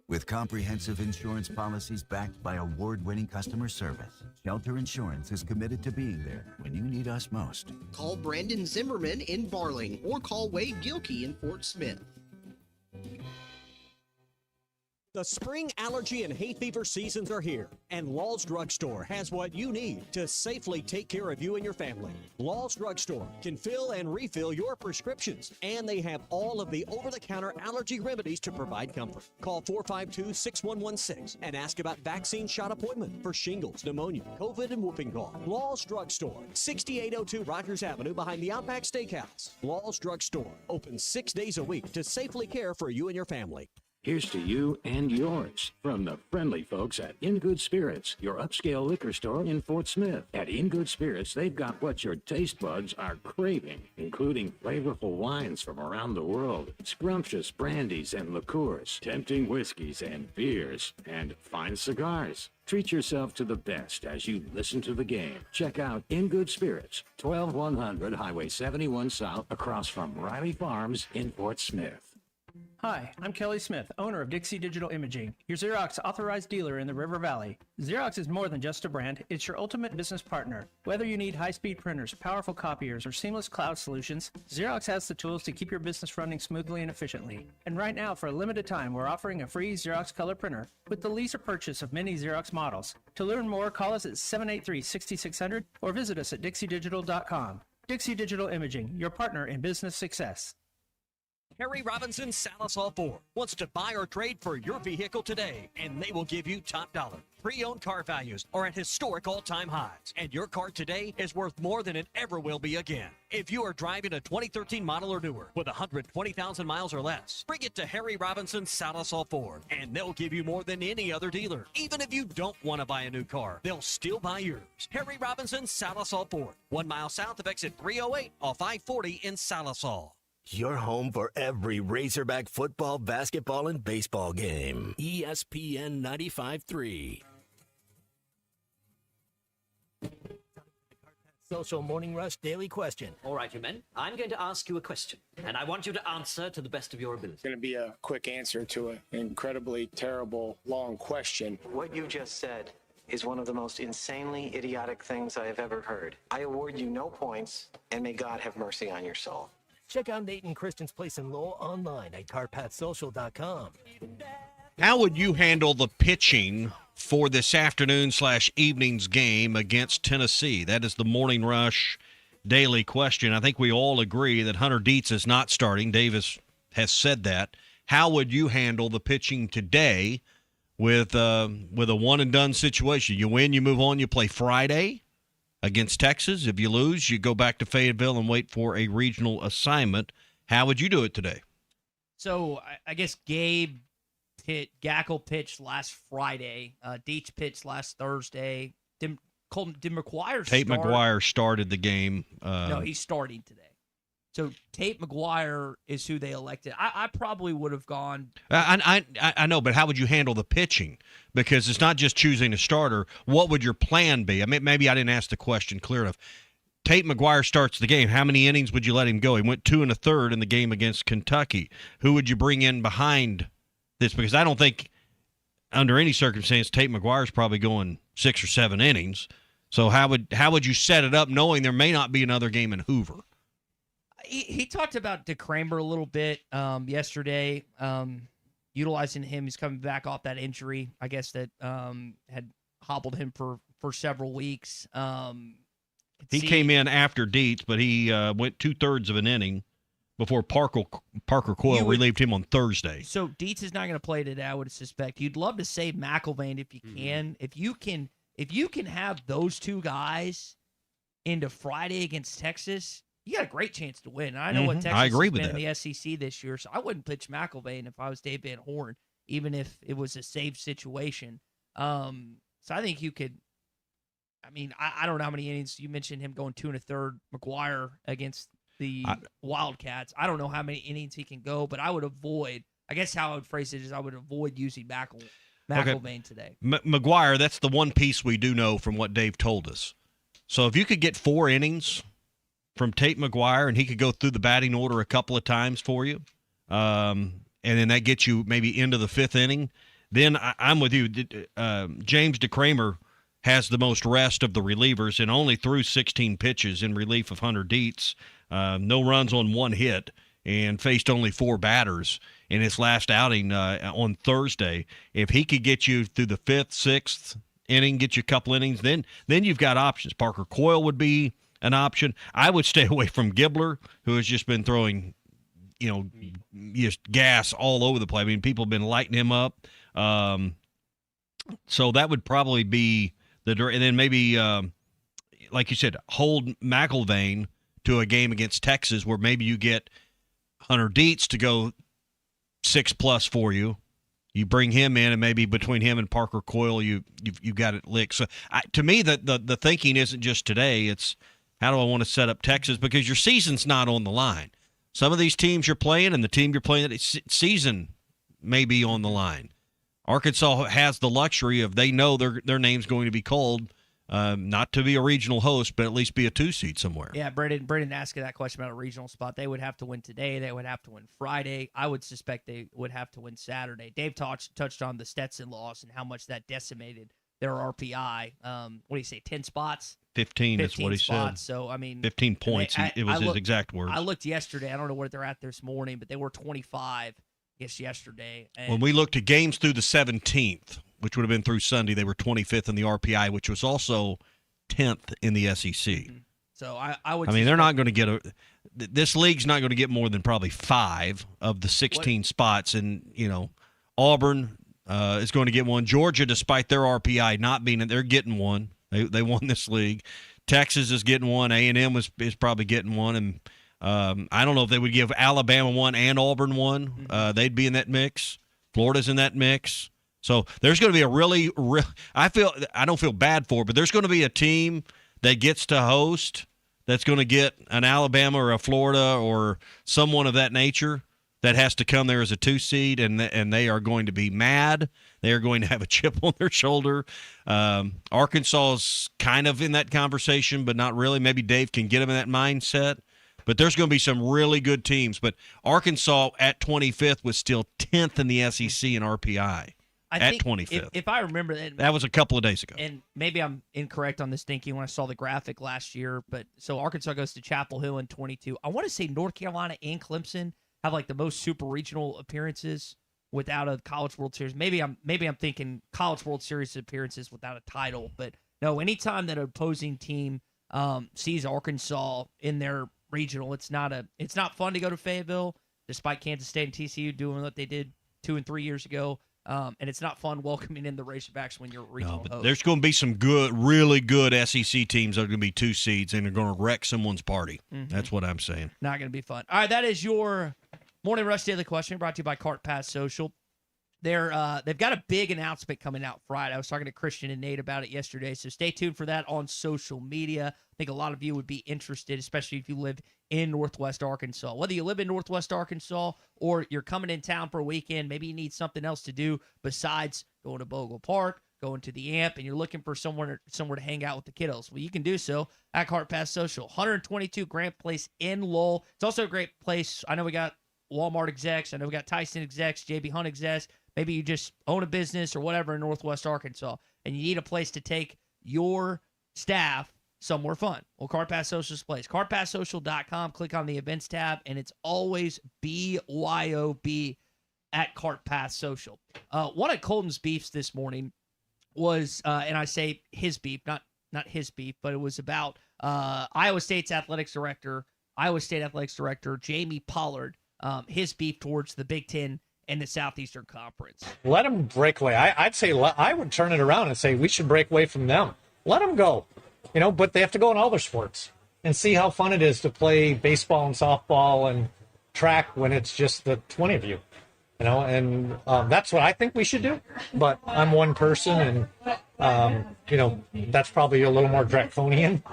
With comprehensive insurance policies backed by award-winning customer service, Shelter Insurance is committed to being there when you need us most. Call Brandon Zimmerman in Barling or call Wade Gilkey in Fort Smith. The spring allergy and hay fever seasons are here, and Law's Drugstore has what you need to safely take care of you and your family. Law's Drugstore can fill and refill your prescriptions, and they have all of the over-the-counter allergy remedies to provide comfort. Call 452-6116 and ask about vaccine shot appointment for shingles, pneumonia, COVID, and whooping cough. Law's Drugstore, 6802 Rogers Avenue behind the Outback Steakhouse. Law's Drugstore, open 6 days a week to safely care for you and your family. Here's to you and yours from the friendly folks at In Good Spirits, your upscale liquor store in Fort Smith. At In Good Spirits, they've got what your taste buds are craving, including flavorful wines from around the world, scrumptious brandies and liqueurs, tempting whiskeys and beers, and fine cigars. Treat yourself to the best as you listen to the game. Check out In Good Spirits, 12100 Highway 71 South, across from Riley Farms in Fort Smith. Hi, I'm Kelly Smith, owner of Dixie Digital Imaging, your Xerox authorized dealer in the River Valley. Xerox is more than just a brand, it's your ultimate business partner. Whether you need high-speed printers, powerful copiers, or seamless cloud solutions, Xerox has the tools to keep your business running smoothly and efficiently. And right now, for a limited time, we're offering a free Xerox color printer with the lease or purchase of many Xerox models. To learn more, call us at 783-6600 or visit us at dixiedigital.com. Dixie Digital Imaging, your partner in business success. Harry Robinson Salisal Ford wants to buy or trade for your vehicle today, and they will give you top dollar. Pre-owned car values are at historic all-time highs, and your car today is worth more than it ever will be again. If you are driving a 2013 model or newer with 120,000 miles or less, bring it to Harry Robinson Salisal Ford, and they'll give you more than any other dealer. Even if you don't want to buy a new car, they'll still buy yours. Harry Robinson Salisal Ford, 1 mile south of exit 308 off I-40 in Salisal. Your home for every Razorback football, basketball, and baseball game. ESPN 95.3. Social Morning Rush Daily Question. All right, you men. I'm going to ask you a question, and I want you to answer to the best of your ability. It's going to be a quick answer to an incredibly terrible, long question. What you just said is one of the most insanely idiotic things I have ever heard. I award you no points, and may God have mercy on your soul. Check out Nate and Kristen's Place in Lowell online at carpathsocial.com. How would you handle the pitching for this afternoon/evening's game against Tennessee? That is the Morning Rush Daily Question. I think we all agree that Hunter Dietz is not starting. Davis has said that. How would you handle the pitching today with a one-and-done situation? You win, you move on, you play Friday against Texas. If you lose, you go back to Fayetteville and wait for a regional assignment. How would you do it today? So I guess Gackle pitched last Friday. Dietz pitched last Thursday. Did McGuire Tate start? McGuire started the game. No, he's starting today. So Tate McGuire is who they elected. I probably would have gone. I know, but how would you handle the pitching? Because it's not just choosing a starter. What would your plan be? I mean, maybe I didn't ask the question clear enough. Tate McGuire starts the game. How many innings would you let him go? He went 2 1/3 in the game against Kentucky. Who would you bring in behind this? Because I don't think under any circumstance Tate McGuire is probably going 6 or 7 innings. So how would you set it up knowing there may not be another game in Hoover? He talked about DeCramer a little bit yesterday, utilizing him. He's coming back off that injury, I guess, that had hobbled him for several weeks. He came in after Dietz, but he went 2/3 of an inning before Parker Coyle relieved him on Thursday. So Dietz is not going to play today, I would suspect. You'd love to save McIlvain if you can. If you can have those two guys into Friday against Texas, you got a great chance to win. I know what Texas has been in the SEC this year, so I wouldn't pitch McIlvain if I was Dave Van Horn, even if it was a saved situation. So I think you could. I mean, I don't know how many innings you mentioned him going 2 1/3. McGuire against the Wildcats. I don't know how many innings he can go, but I would avoid. I guess how I would phrase it is I would avoid using McIlvain today. McGuire, that's the one piece we do know from what Dave told us. So if you could get 4 innings from Tate McGuire, and he could go through the batting order a couple of times for you, and then that gets you maybe into the 5th inning, then I'm with you. James DeCramer has the most rest of the relievers and only threw 16 pitches in relief of Hunter Dietz. No runs on 1 hit, and faced only 4 batters in his last outing on Thursday. If he could get you through the 5th, 6th inning, get you a couple innings, then you've got options. Parker Coyle would be an option. I would stay away from Gibbler, who has just been throwing, just gas all over the place. I mean, people have been lighting him up. So that would probably be and then maybe, like you said, hold McIlvain to a game against Texas where maybe you get Hunter Dietz to go 6+ for you, You bring him in, and maybe between him and Parker Coyle, you've got it licked. So to me, the thinking isn't just today. It's how do I want to set up Texas, because your season's not on the line. Some of these teams you're playing and the team you're playing, season may be on the line. Arkansas has the luxury of they know their name's going to be called, not to be a regional host, but at least be a 2 seed somewhere. Yeah, Brendan asked you that question about a regional spot. They would have to win today. They would have to win Friday. I would suspect they would have to win Saturday. Dave touched on the Stetson loss and how much that decimated their RPI. What do you say, 10 spots? 15 is what he spots. said. So, I mean, 15 points. It was his exact words. I looked yesterday. I don't know where they're at this morning, but they were 25, I guess, yesterday. And when we looked at games through the 17th, which would have been through Sunday, they were 25th in the RPI, which was also 10th in the SEC. So I would. I mean, they're not going to get this league's not going to get more than probably 5 of the 16 spots, and Auburn is going to get one. Georgia, despite their RPI not being, they're getting one. They won this league. Texas is getting one. A&M is probably getting one, and I don't know if they would give Alabama one and Auburn one. They'd be in that mix. Florida's in that mix. So there's going to be a really I don't feel bad for it, but there's going to be a team that gets to host that's going to get an Alabama or a Florida or someone of that nature that has to come there as a 2 seed, and they are going to be mad. They are going to have a chip on their shoulder. Arkansas is kind of in that conversation, but not really. Maybe Dave can get them in that mindset. But there's going to be some really good teams. But Arkansas at 25th was still 10th in the SEC in RPI. I think 25th. If I remember that was a couple of days ago. And maybe I'm incorrect on this thinking when I saw the graphic last year, but so Arkansas goes to Chapel Hill in 22. I want to say North Carolina and Clemson have like the most super regional appearances without a College World Series. Maybe I'm thinking College World Series appearances without a title, but no, anytime that an opposing team sees Arkansas in their regional, it's not fun to go to Fayetteville, despite Kansas State and TCU doing what they did 2 and 3 years ago. And it's not fun welcoming in the Razorbacks when you're a regional host. There's going to be some really good SEC teams that are going to be 2 seeds, and they're going to wreck someone's party. That's what I'm saying. Not going to be fun. All right, that is your Morning Rush Daily Question, brought to you by Cart Pass Social. They've got a big announcement coming out Friday. I was talking to Christian and Nate about it yesterday, so stay tuned for that on social media. I think a lot of you would be interested, especially if you live in Northwest Arkansas. Whether you live in Northwest Arkansas or you're coming in town for a weekend, maybe you need something else to do besides going to Bogle Park, going to the Amp, and you're looking for somewhere to hang out with the kiddos. Well, you can do so at Cart Pass Social. 122 Grant Place in Lowell. It's also a great place. I know we got Walmart execs. I know we got Tyson execs, JB Hunt execs. Maybe you just own a business or whatever in Northwest Arkansas, and you need a place to take your staff somewhere fun. Well, Cart Pass Social's place. CartPassSocial.com. Click on the events tab, and it's always BYOB at Cart Pass Social. One of Colton's beefs this morning was, and I say his beef, not his beef, but it was about Iowa State Athletics Director Jamie Pollard, his beef towards the Big Ten and the Southeastern Conference. Let them break away. I'd say I would turn it around and say we should break away from them. Let them go, but they have to go in all their sports and see how fun it is to play baseball and softball and track when it's just the 20 of you, and that's what I think we should do. But I'm one person, and, that's probably a little more draconian,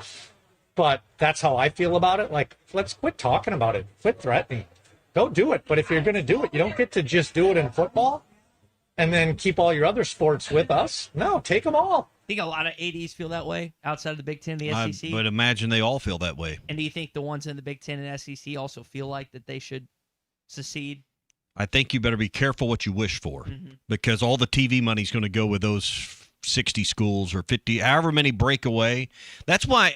but that's how I feel about it. Like, let's quit talking about it. Quit threatening. Go do it. But if you're going to do it, you don't get to just do it in football and then keep all your other sports with us. No, take them all. I think a lot of ADs feel that way outside of the Big Ten, the SEC. I would imagine they all feel that way. And do you think the ones in the Big Ten and SEC also feel like that they should secede? I think you better be careful what you wish for, because all the TV money's going to go with those 60 schools or 50, however many break away. That's why,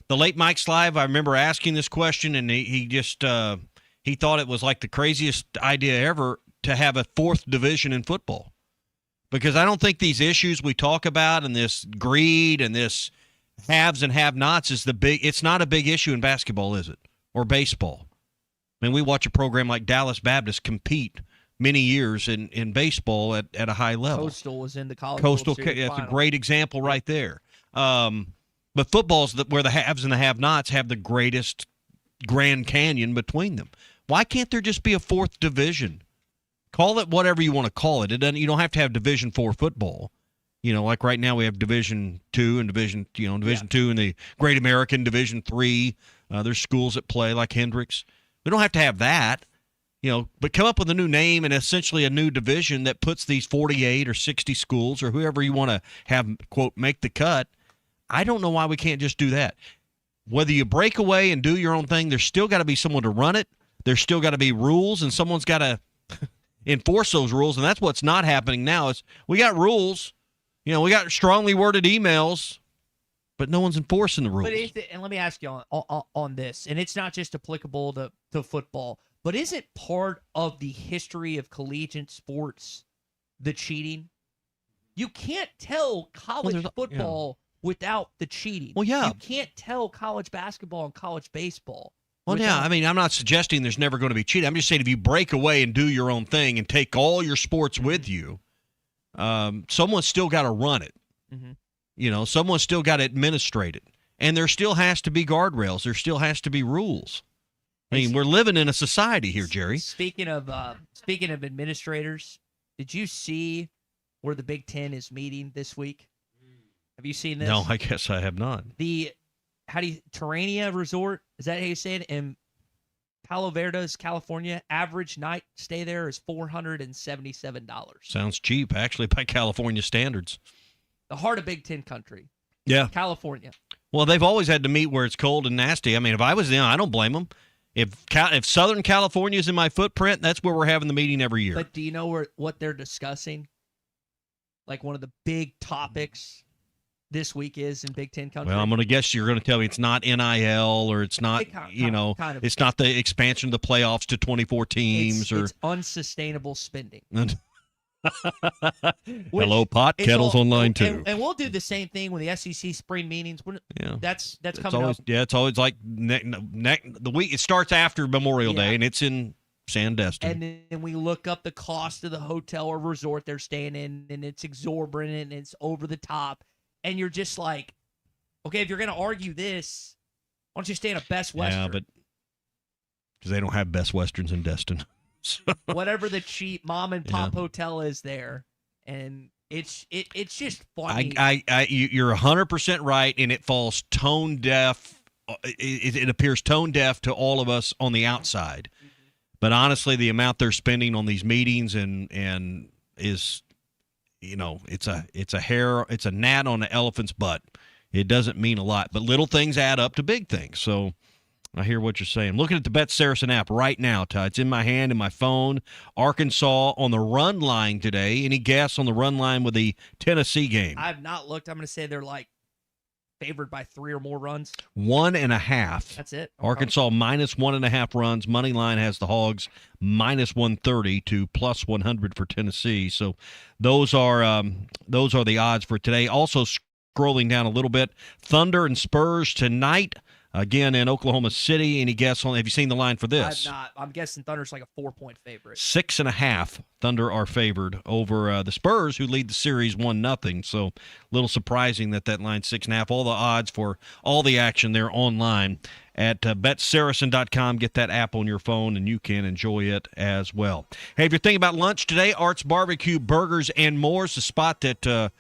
the late Mike Slive, I remember asking this question, and he just he thought it was like the craziest idea ever to have a 4th division in football. Because I don't think these issues we talk about and this greed and this haves and have-nots it's not a big issue in basketball, is it? Or baseball. We watch a program like Dallas Baptist compete many years in baseball at a high level. Coastal was in the College Coastal, World Series that's final. a great example right there. But football's where the haves and the have-nots have the greatest Grand Canyon between them. Why can't there just be a 4th division? Call it whatever you want to call it. It doesn't. You don't have to have Division IV football. Like right now we have Division II and Division 2 and the Great American Division III. There's schools that play like Hendricks. We don't have to have that. But come up with a new name and essentially a new division that puts these 48 or 60 schools or whoever you want to have, quote, make the cut. I don't know why we can't just do that. Whether you break away and do your own thing, there's still got to be someone to run it. There's still got to be rules, and someone's got to enforce those rules, and that's what's not happening now. Is we got rules. We got strongly worded emails, but no one's enforcing the rules. And let me ask you on this, and it's not just applicable to football, but is it part of the history of collegiate sports, the cheating? You can't tell college football without the cheating. Well, yeah. You can't tell college basketball and college baseball. Well, yeah, I'm not suggesting there's never going to be cheating. I'm just saying if you break away and do your own thing and take all your sports with you, someone's still got to run it. Mm-hmm. Someone's still got to administrate it. And there still has to be guardrails. There still has to be rules. We're living in a society here, Jerry. Speaking of administrators, did you see where the Big Ten is meeting this week? Have you seen this? No, I guess I have not. Terrania Resort, is that how you say it? In Palo Verdes, California, average night stay there is $477. Sounds cheap, actually, by California standards. The heart of Big Ten country. Yeah. California. Well, they've always had to meet where it's cold and nasty. If I was them, I don't blame them. If Southern California is in my footprint, that's where we're having the meeting every year. But do you know what they're discussing? Like one of the big topics this week is in Big Ten country? Well, I'm going to guess you're going to tell me it's not NIL or it's not, it's not the expansion of the playoffs to 24 teams. It's unsustainable spending. Hello, pot kettles online too. And we'll do the same thing with the SEC spring meetings. Yeah, that's coming up. Yeah, it's always like the week. It starts after Memorial Day, and it's in Sandestin. And then we look up the cost of the hotel or resort they're staying in, and it's exorbitant and it's over the top. And you're just like, okay, if you're going to argue this, why don't you stay in a Best Western? Yeah, but because they don't have Best Westerns in Destin. So. Whatever the cheap mom and pop hotel is there, and it's just funny. You're 100% right, and it falls tone deaf. It appears tone deaf to all of us on the outside. But honestly, the amount they're spending on these meetings and is, it's a gnat on an elephant's butt. It doesn't mean a lot, but little things add up to big things. So. I hear what you're saying. Looking at the Bet Saracen app right now, Ty. It's in my hand, in my phone. Arkansas on the run line today. Any guess on the run line with the Tennessee game? I've not looked. I'm going to say they're favored by 3 or more runs. 1.5. That's it. Arkansas minus 1.5 runs. Money line has the Hogs minus 130 to plus 100 for Tennessee. So those are the odds for today. Also scrolling down a little bit, Thunder and Spurs tonight. Again, in Oklahoma City. Any guess on? Have you seen the line for this? I've not. I'm guessing Thunder's like a 4-point favorite. 6.5. Thunder are favored over the Spurs, who lead the series 1-0. So a little surprising that line's 6.5. All the odds for all the action there online at BetSaracen.com. Get that app on your phone, and you can enjoy it as well. Hey, if you're thinking about lunch today, Art's Barbecue Burgers and More is the spot that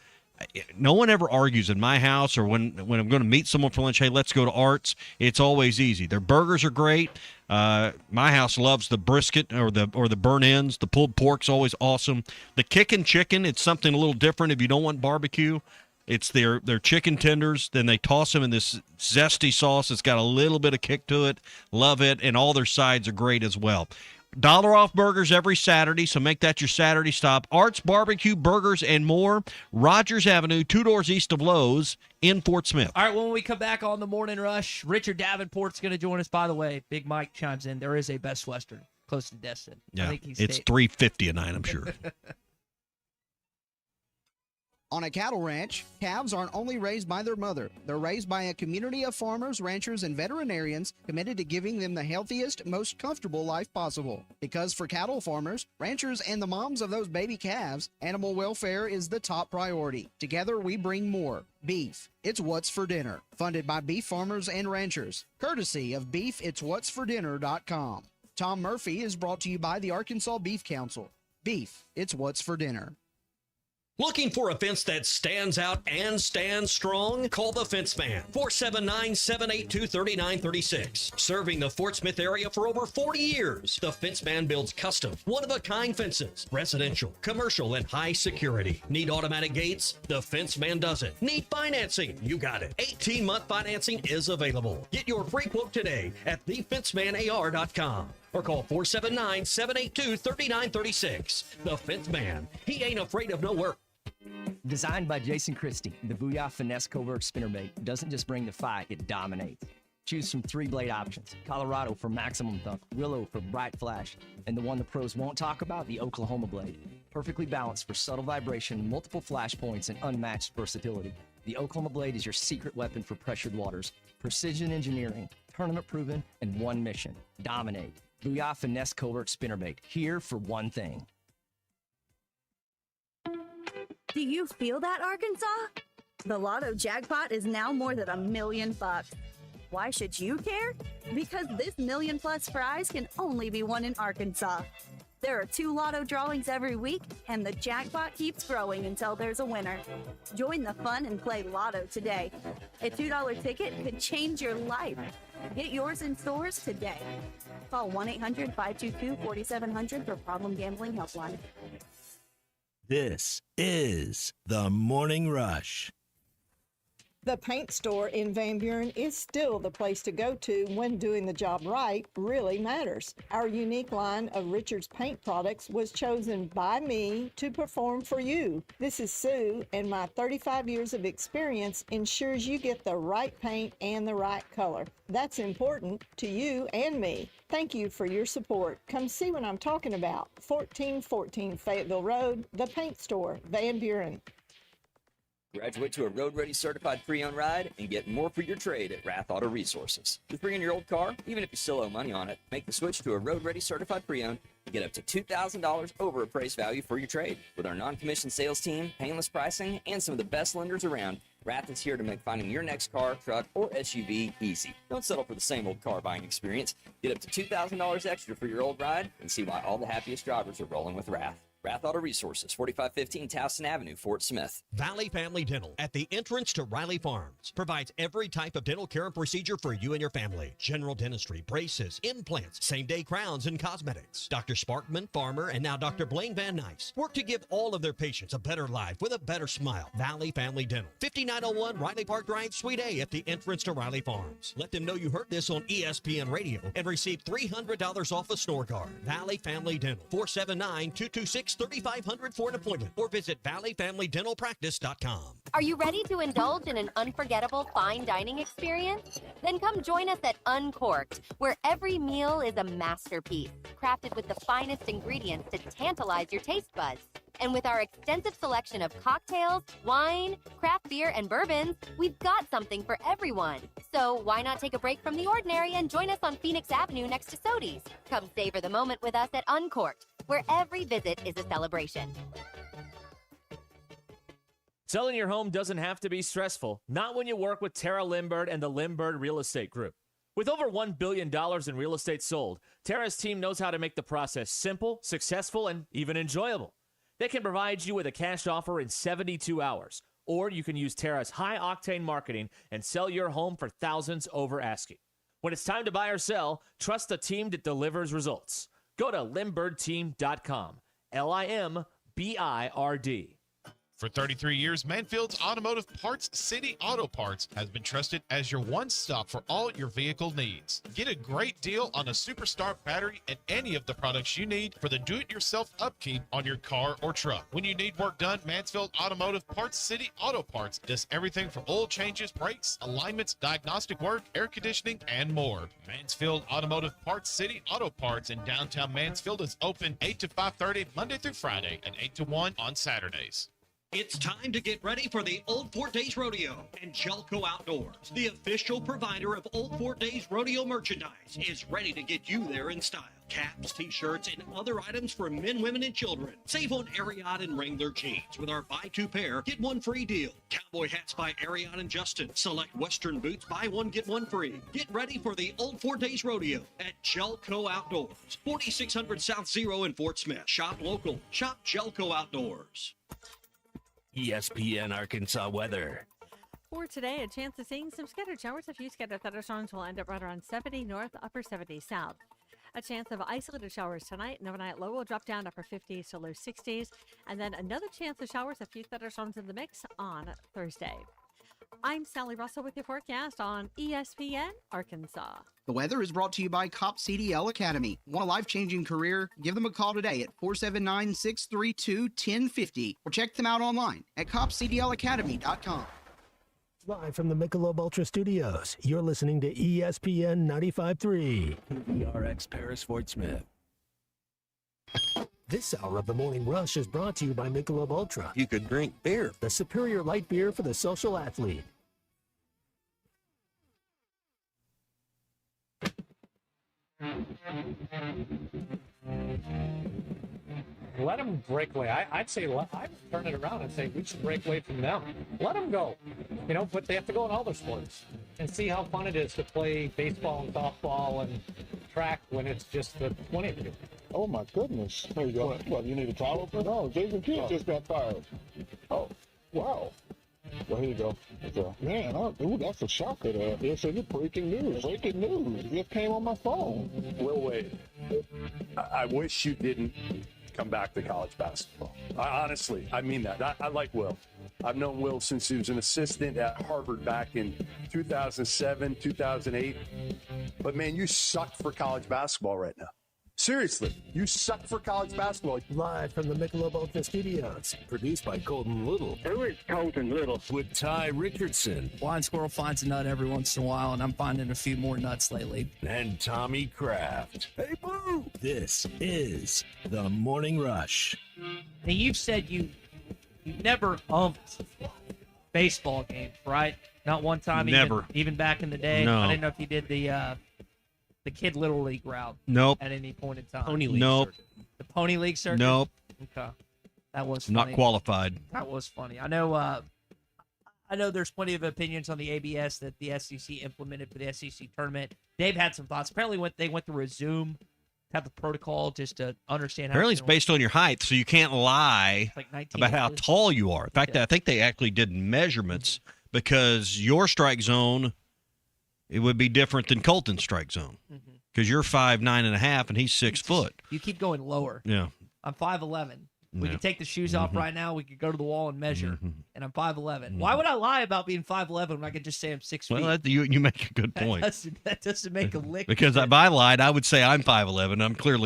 no one ever argues in my house or when I'm going to meet someone for lunch, hey, let's go to Art's. It's always easy. Their burgers are great. My house loves the brisket or the burnt ends. The pulled pork's always awesome. The kickin' chicken, it's something a little different if you don't want barbecue. It's their chicken tenders. Then they toss them in this zesty sauce. It's got a little bit of kick to it. Love it. And all their sides are great as well. $1 off burgers every Saturday, so make that your Saturday stop. Art's Barbecue, Burgers, and More. Rogers Avenue, 2 doors east of Lowe's in Fort Smith. All right, when we come back on the Morning Rush, Richard Davenport's going to join us. By the way, Big Mike chimes in. There is a Best Western close to Destin. Yeah, it's $3.50 a night, I'm sure. On a cattle ranch, calves aren't only raised by their mother. They're raised by a community of farmers, ranchers, and veterinarians committed to giving them the healthiest, most comfortable life possible. Because for cattle farmers, ranchers, and the moms of those baby calves, animal welfare is the top priority. Together, we bring more. Beef. It's What's for Dinner. Funded by beef farmers and ranchers. Courtesy of beefitswhatsfordinner.com. Tom Murphy is brought to you by the Arkansas Beef Council. Beef, it's what's for dinner. Looking for a fence that stands out and stands strong? Call the Fence Man, 479-782-3936. Serving the Fort Smith area for over 40 years, the Fence Man builds custom, one-of-a-kind fences, residential, commercial, and high security. Need automatic gates? The Fence Man does it. Need financing? You got it. 18-month financing is available. Get your free quote today at thefencemanar.com. Or call 479-782-3936. The Fence Man. He ain't afraid of no work. Designed by Jason Christie, the Booyah Finesse Covert Spinnerbait doesn't just bring the fight, it dominates. Choose from 3 blade options: Colorado for maximum thump, Willow for bright flash, and the one the pros won't talk about, the Oklahoma blade. Perfectly balanced for subtle vibration, multiple flash points, and unmatched versatility. The Oklahoma blade is your secret weapon for pressured waters. Precision engineering, tournament proven, and one mission: dominate. Booyah Finesse Covert Spinnerbait, here for one thing. Do you feel that, Arkansas? The Lotto jackpot is now more than $1 million. Why should you care? Because this $1 million+ prize can only be won in Arkansas. There are 2 Lotto drawings every week, and the jackpot keeps growing until there's a winner. Join the fun and play Lotto today. A $2 ticket could change your life. Get yours in stores today. Call 1-800-522-4700 for Problem Gambling Helpline. This is the Morning Rush. The paint store in Van Buren is still the place to go to when doing the job right really matters. Our unique line of Richards paint products was chosen by me to perform for you. This is Sue, and my 35 years of experience ensures you get the right paint and the right color. That's important to you and me. Thank you for your support. Come see what I'm talking about. 1414 Fayetteville Road, the paint store, Van Buren. Graduate to a road-ready certified pre-owned ride and get more for your trade at Rath Auto Resources. Just bring in your old car, even if you still owe money on it. Make the switch to a road-ready certified pre-owned and get up to $2,000 over appraised value for your trade. With our non-commissioned sales team, painless pricing, and some of the best lenders around, Rath is here to make finding your next car, truck, or SUV easy. Don't settle for the same old car buying experience. Get up to $2,000 extra for your old ride and see why all the happiest drivers are rolling with Rath. Rath Auto Resources, 4515 Towson Avenue, Fort Smith. Valley Family Dental, at the entrance to Riley Farms, provides every type of dental care and procedure for you and your family. General dentistry, braces, implants, same-day crowns, and cosmetics. Dr. Sparkman, Farmer, and now Dr. Blaine Van Nice work to give all of their patients a better life with a better smile. Valley Family Dental, 5901 Riley Park Drive, Suite A, at the entrance to Riley Farms. Let them know you heard this on ESPN Radio and receive $300 off a snore guard. Valley Family Dental, 479-226-3500 for an appointment, or visit valleyfamilydentalpractice.com. Are you ready to indulge in an unforgettable fine dining experience? Then come join us at Uncorked, where every meal is a masterpiece, crafted with the finest ingredients to tantalize your taste buds. And with our extensive selection of cocktails, wine, craft beer, and bourbons, we've got something for everyone. So why not take a break from the ordinary and join us on Phoenix Avenue next to Sodi's? Come savor the moment with us at Uncorked, where every visit is a celebration. Selling your home doesn't have to be stressful, not when you work with Tara Limbird and the Limbird Real Estate Group. With over $1 billion in real estate sold, Tara's team knows how to make the process simple, successful, and even enjoyable. They can provide you with a cash offer in 72 hours, or you can use Tara's high-octane marketing and sell your home for thousands over asking. When it's time to buy or sell, trust the team that delivers results. Go to LimbirdTeam.com, LIMBIRD. For 33 years, Manfield's Automotive Parts City Auto Parts has been trusted as your one-stop for all your vehicle needs. Get a great deal on a Superstar battery and any of the products you need for the do-it-yourself upkeep on your car or truck. When you need work done, Mansfield Automotive Parts City Auto Parts does everything from oil changes, brakes, alignments, diagnostic work, air conditioning, and more. Mansfield Automotive Parts City Auto Parts in downtown Mansfield is open 8 to 5:30 Monday through Friday and 8 to 1 on Saturdays. It's time to get ready for the Old Fort Days Rodeo, and Jelco Outdoors, the official provider of Old Fort Days Rodeo merchandise, is ready to get you there in style. Caps, t-shirts, and other items for men, women, and children. Save on Ariat and Wrangler jeans with our buy two pair, get one free deal. Cowboy hats by Ariat and Justin. Select Western boots, buy one, get one free. Get ready for the Old Fort Days Rodeo at Jelco Outdoors. 4600 South Zero in Fort Smith. Shop local. Shop Jelco Outdoors. ESPN Arkansas weather. For today, a chance of seeing some scattered showers. A few scattered thunderstorms will end up right around 70 north, upper 70 south. A chance of isolated showers tonight. An overnight low will drop down upper 50s to low 60s. And then another chance of showers, a few thunderstorms in the mix on Thursday. I'm Sally Russell with your forecast on ESPN Arkansas. The weather is brought to you by COP CDL Academy. Want a life-changing career? Give them a call today at 479-632-1050 or check them out online at copcdlacademy.com. Live from the Michelob Ultra Studios, you're listening to ESPN 95.3. ERX Paris Fort Smith. This hour of the Morning Rush is brought to you by Michelob Ultra. You could drink beer. The superior light beer for the social athlete. Let them break away. I'd say I would turn it around and say we should break away from them. Let them go. But they have to go in all their sports and see how fun it is to play baseball and softball and track when it's just the 20 of you. Oh my goodness. There you go. What, you need a towel? No, Jason Kidd just got fired. Oh, wow. Well, here you go. Man, that's a shocker there. They said it's breaking news. Breaking news. It just came on my phone. Will Wade, I wish you didn't come back to college basketball. Honestly, I mean that. I like Will. I've known Will since he was an assistant at Harvard back in 2007, 2008. But, man, you suck for college basketball right now. Seriously, you suck for college basketball. Live from the Michelob Ultra Studios, produced by Colton Little. Who is Colton Little? With Ty Richardson. Blind squirrel finds a nut every once in a while, and I'm finding a few more nuts lately. And Tommy Kraft. Hey, boo! This is the Morning Rush. Now, you've said you never umped baseball games, right? Not one time. Never. Even back in the day. No. I didn't know if you did the Kid Little League route. Nope. At any point in time. Pony League Nope. circuit. The Pony League circuit? Nope. Okay. That was funny. Not qualified. That was funny. I know there's plenty of opinions on the ABS that the SEC implemented for the SEC tournament. Dave had some thoughts. Apparently they went through a Zoom type of protocol just to understand how Apparently it's based on your height, so you can't lie like 19 about how inches. tall you are. In fact, I think they actually did measurements because your strike zone, it would be different than Colton's strike zone because you're 5'9.5" and he's 6 foot. You keep going lower. Yeah. I'm 5'11". We Yeah. could take the shoes off right now. We could go to the wall and measure. And I'm 5'11". Why would I lie about being 5'11" when I could just say I'm 6 feet? Well, you make a good point. That doesn't make a lick. Because if I lied, I would say I'm 5'11".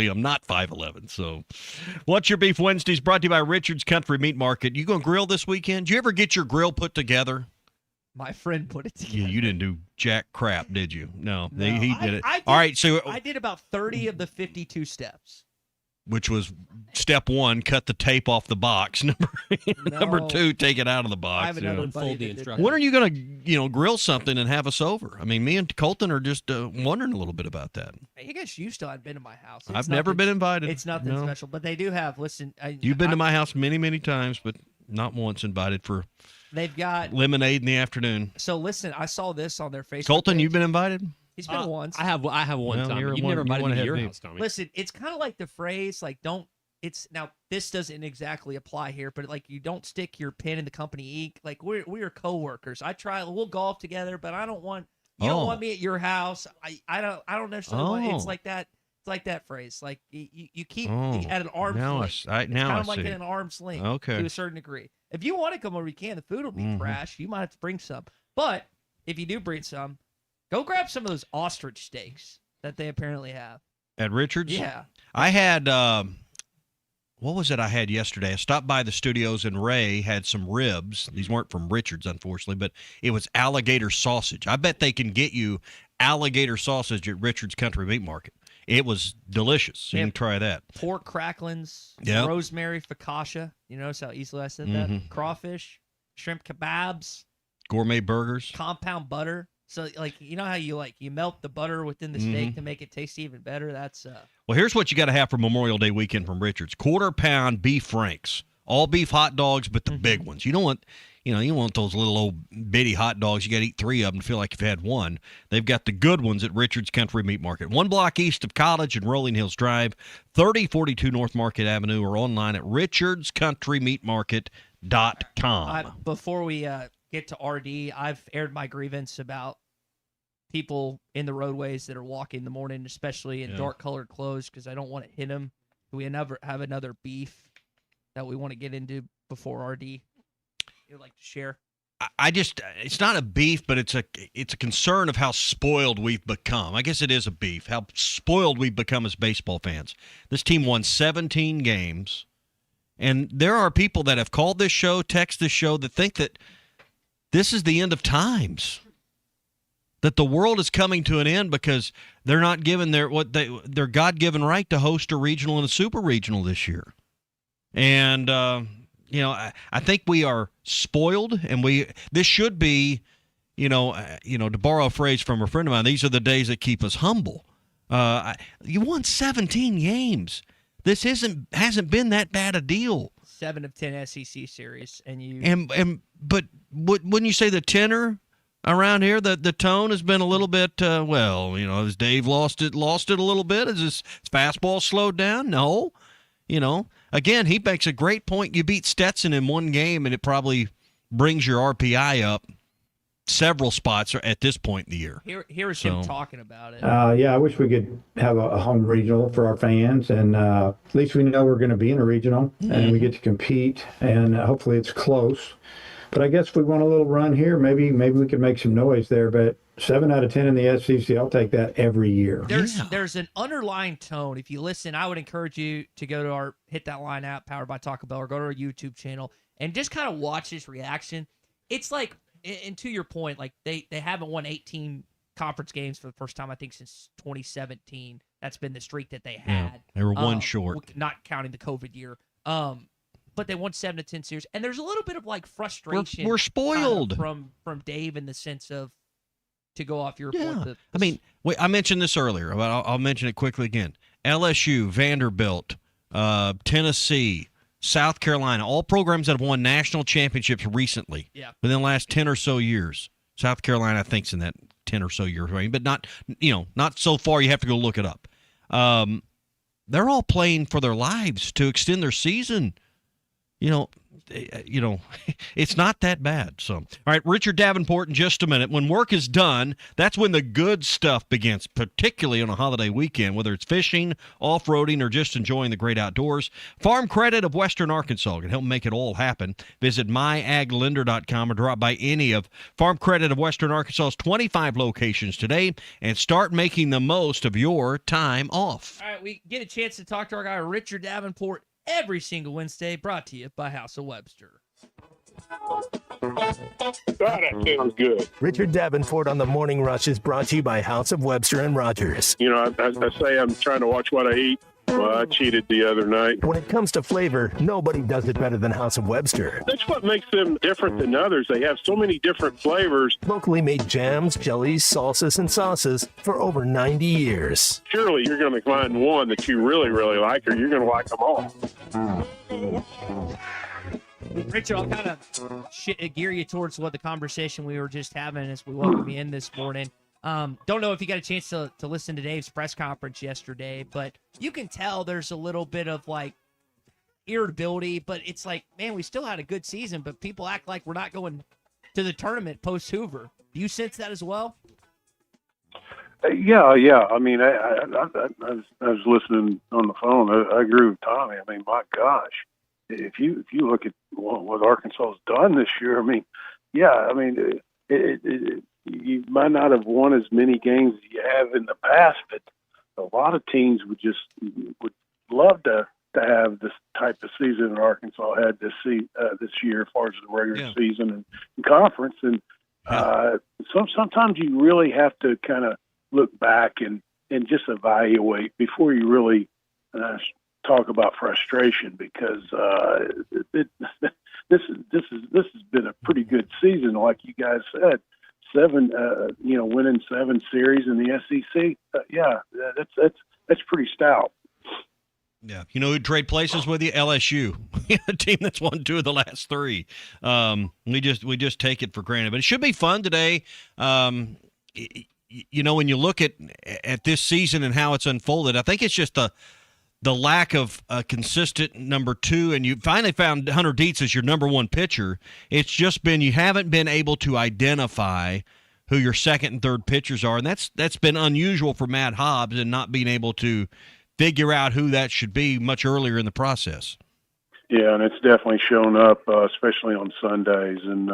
I'm not 5'11". So, What's Your Beef Wednesdays brought to you by Richard's Country Meat Market. You going to grill this weekend? Did you ever get your grill put together? My friend put it together. Yeah, you didn't do jack crap, did you? No, he did it. I did, All right, so I did about 30 of the 52 steps. which was step one, cut the tape off the box. Number two, take it out of the box. I have another buddy that did that. When are you going to, grill something and have us over? I mean, me and Colton are just wondering a little bit about that. I guess you still haven't been to my house. I've never been invited. It's nothing No. special, but they do have. Listen, You've been to my house many, many times, but not once invited for They've got lemonade in the afternoon. So listen, I saw this on their Facebook. Colton, page. you've been invited? He's been once. I have one Well, time. you're You've one- never you invited wanna me to have your me. house, Tommy. Listen, it's kind of like the phrase, like, don't. It's now this doesn't exactly apply here, but like you don't stick your pin in the company ink. Like we are coworkers. We'll golf together, but I don't want you don't want me at your house. I don't necessarily want. It's like that. It's like that phrase. Like you keep at an arm's length. Now It's kind I of like see. at an arm's length. Okay. To a certain degree. If you want to come over, you can. The food will be trash. You might have to bring some. But if you do bring some, go grab some of those ostrich steaks that they apparently have. At Richard's? Yeah. I had, what was it I had yesterday? I stopped by the studios and Ray had some ribs. These weren't from Richard's, unfortunately, but it was alligator sausage. I bet they can get you alligator sausage at Richard's Country Meat Market. It was delicious. So you Yeah. can try that. Pork cracklings, Yep. rosemary focaccia. You notice how easily I said Mhm. that? Crawfish, shrimp kebabs, Gourmet burgers. compound butter. So, like, you know how you melt the butter within the steak Mhm. to make it taste even better? That's Well, here's what you got to have for Memorial Day weekend from Richards: 1/4 pound beef franks, all beef hot dogs, but the big ones. You don't want, you don't want those little old bitty hot dogs. You got to eat 3 of them to feel like you've had one. They've got the good ones at Richards Country Meat Market, 1 block east of College and Rolling Hills Drive, 3042 North Market Avenue, or online at richardscountrymeatmarket.com. before we get to RD, I've aired my grievance about people in the roadways that are walking in the morning, especially in Yeah. dark-colored clothes, because I don't want to hit them. We never have another beef that we want to get into before RD. You'd like to share? I just, it's not a beef, but it's a concern of how spoiled we've become. I guess it is a beef, how spoiled we've become as baseball fans. This team won 17 games, and there are people that have called this show, text this show, that think that this is the end of times, that the world is coming to an end because they're not given their God-given right to host a regional and a super regional this year. And I think we are spoiled, and this should be, to borrow a phrase from a friend of mine, these are the days that keep us humble. You won 17 games. This hasn't been that bad a deal. 7 of 10 SEC series, but wouldn't you say the tenor around here, the tone has been a little bit, has Dave lost it a little bit? Has his fastball slowed down? No. Again, he makes a great point. You beat Stetson in one game, and it probably brings your RPI up several spots at this point in the year. Here's him talking about it. Yeah, I wish we could have a home regional for our fans, and at least we know we're going to be in a regional, and we get to compete, and hopefully it's close. But I guess if we want a little run here, maybe we could make some noise there. But 7 out of 10 in the SEC, I'll take that every year. There's an underlying tone. If you listen, I would encourage you to go to our Hit That Line app, powered by Taco Bell, or go to our YouTube channel and just kind of watch his reaction. It's like, and to your point, like they haven't won 18 conference games for the first time, I think, since 2017. That's been the streak that they had. Yeah, they were one short. Not counting the COVID year. But they won 7 of 10 series, and there's a little bit of like frustration. We're spoiled from Dave in the sense of, to go off your point. I mentioned this earlier, but I'll mention it quickly again. LSU, Vanderbilt, Tennessee, South Carolina, all programs that have won national championships recently. Yeah. Within the last 10 or so years. South Carolina, I think, is in that 10 or so year range, but not so far. You have to go look it up. They're all playing for their lives to extend their season. It's not that bad. So, all right, Richard Davenport in just a minute. When work is done, that's when the good stuff begins, particularly on a holiday weekend, whether it's fishing, off-roading, or just enjoying the great outdoors. Farm Credit of Western Arkansas can help make it all happen. Visit myaglender.com or drop by any of Farm Credit of Western Arkansas's 25 locations today and start making the most of your time off. All right, we get a chance to talk to our guy, Richard Davenport, every single Wednesday, brought to you by House of Webster. That sounds good. Richard Davenport on the Morning Rush is brought to you by House of Webster and Rogers. I say I'm trying to watch what I eat. Well, I cheated the other night. When it comes to flavor, nobody does it better than House of Webster. That's what makes them different than others. They have so many different flavors. Locally made jams, jellies, salsas, and sauces for over 90 years. Surely you're going to find one that you really, really like, or you're going to like them all. Richard, I'll kind of gear you towards what the conversation we were just having as we welcome you in this morning. Don't know if you got a chance to listen to Dave's press conference yesterday, but you can tell there's a little bit of like irritability, but it's like, man, we still had a good season, but people act like we're not going to the tournament post Hoover. Do you sense that as well? Yeah. I mean, I was listening on the phone. I agree with Tommy. I mean, my gosh, if you look at what Arkansas has done this year, I mean, yeah, I mean, you might not have won as many games as you have in the past, but a lot of teams would love to have this type of season that Arkansas had this year, as far as the regular season and conference. And sometimes you really have to kind of look back and and just evaluate before you really talk about frustration, because this has been a pretty good season, like you guys said. Winning 7 series in the SEC. That's pretty stout. Yeah, you know who trade places with you? LSU, a team that's won 2 of the last 3. We just take it for granted, but it should be fun today. When you look at this season and how it's unfolded, I think it's just the lack of a consistent number 2, and you finally found Hunter Dietz as your number 1 pitcher. It's just been you haven't been able to identify who your second and third pitchers are, and that's been unusual for Matt Hobbs, and not being able to figure out who that should be much earlier in the process. Yeah, and it's definitely shown up, especially on Sundays, and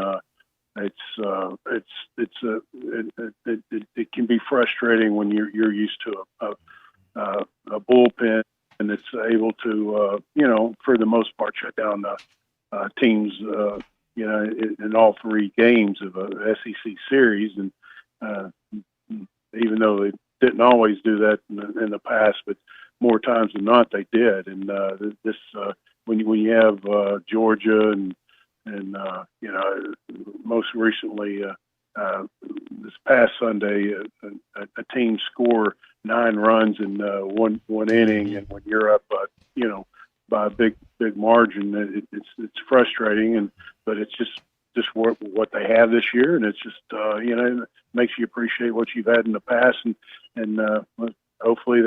it can be frustrating when you're used to a bullpen, and it's able to for the most part shut down the teams in all 3 games of a SEC series, and even though they didn't always do that in the past, but more times than not they did. And when you have Georgia and most recently this past Sunday a team score 9 runs in one inning, and when you're up by a big margin, it's frustrating, but it's just what they have this year, and it's just it makes you appreciate what you've had in the past, and hopefully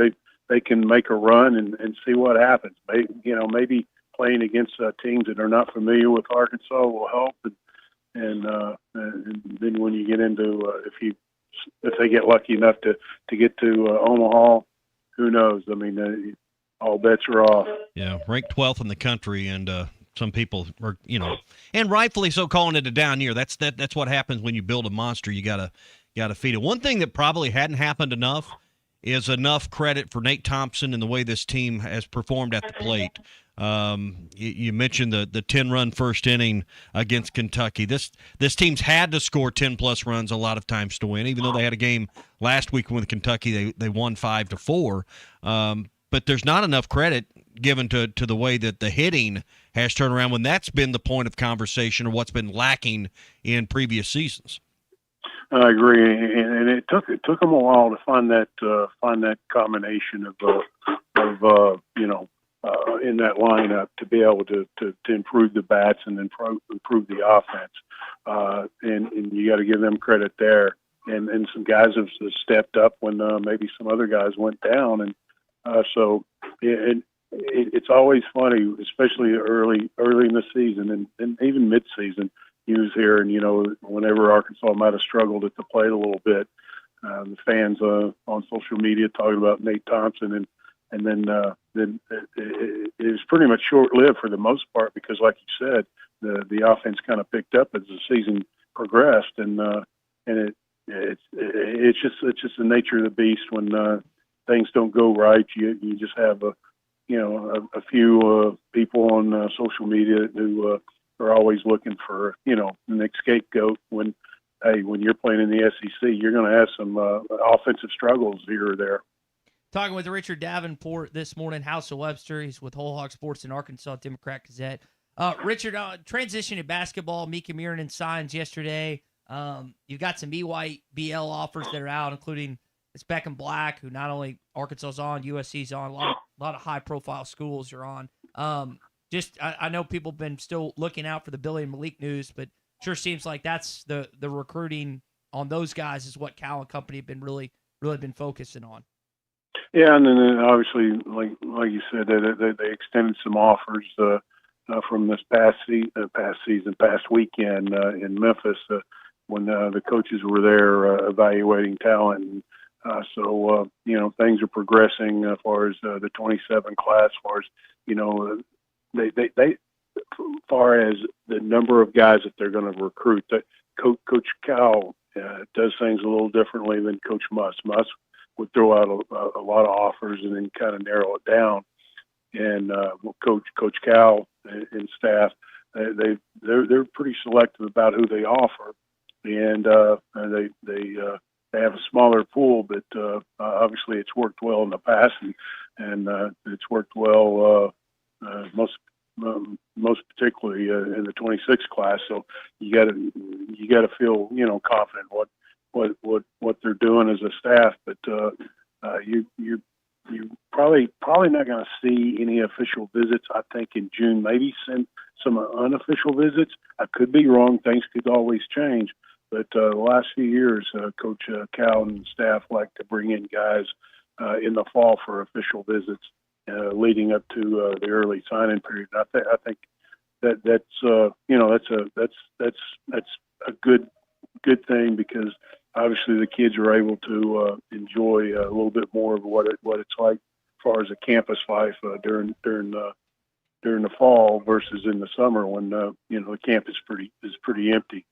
they can make a run and see what happens. Maybe playing against teams that are not familiar with Arkansas will help, and then when you get into if they get lucky enough to get to Omaha, who knows? I mean, all bets are off. Yeah, ranked 12th in the country, and some people are, and rightfully so, calling it a down year. That's what happens when you build a monster. You gotta feed it. One thing that probably hadn't happened enough is enough credit for Nate Thompson and the way this team has performed at the plate. You mentioned the 10-run first inning against Kentucky. This team's had to score 10-plus runs a lot of times to win, even though they had a game last week with Kentucky. They won 5-4. But there's not enough credit given to the way that the hitting has turned around, when that's been the point of conversation, or what's been lacking in previous seasons. I agree, and it took them a while to find that combination of in that lineup to be able to improve the bats and improve the offense, and you got to give them credit there. And some guys have stepped up when maybe some other guys went down, and so it's always funny, especially early in the season and even mid-season. He was here, and whenever Arkansas might have struggled at the plate a little bit, the fans on social media talking about Nate Thompson, and then it was pretty much short-lived for the most part, because, like you said, the offense kind of picked up as the season progressed, and it's just the nature of the beast when things don't go right. You just have a few people on social media who are always looking for the next scapegoat. When you're playing in the SEC, you're going to have some offensive struggles here or there. Talking with Richard Davenport this morning, House of Webster. He's with Whole Hog Sports and Arkansas Democrat Gazette. Richard, transition to basketball. Mika Miernan signs yesterday. You've got some EYBL offers that are out, including it's Beckham Black, who not only Arkansas's on, USC's on, a lot of high-profile schools are on. I know people have been still looking out for the Billy and Malik news, but sure seems like that's the recruiting on those guys is what Cal and company have been really been focusing on. Yeah, and then obviously, like you said, they extended some offers from this past weekend in Memphis when the coaches were there evaluating talent. And so things are progressing as far as the 27 class, as far as they far as the number of guys that they're going to recruit. Coach Cal does things a little differently than Coach Muss. Muss would throw out a lot of offers and then kind of narrow it down. And Coach Cal and staff, they're pretty selective about who they offer, and they have a smaller pool, but obviously it's worked well in the past, and it's worked well most particularly in the 26 class. So you got to feel confident what they're doing as a staff. But you probably not going to see any official visits. I think in June, maybe some unofficial visits. I could be wrong. Things could always change. But the last few years, Coach Cal and staff like to bring in guys in the fall for official visits, leading up to the early sign-in period. And I think that's a good thing, because obviously the kids are able to enjoy a little bit more of what it's like as far as a campus life during the fall versus in the summer when the campus is pretty empty.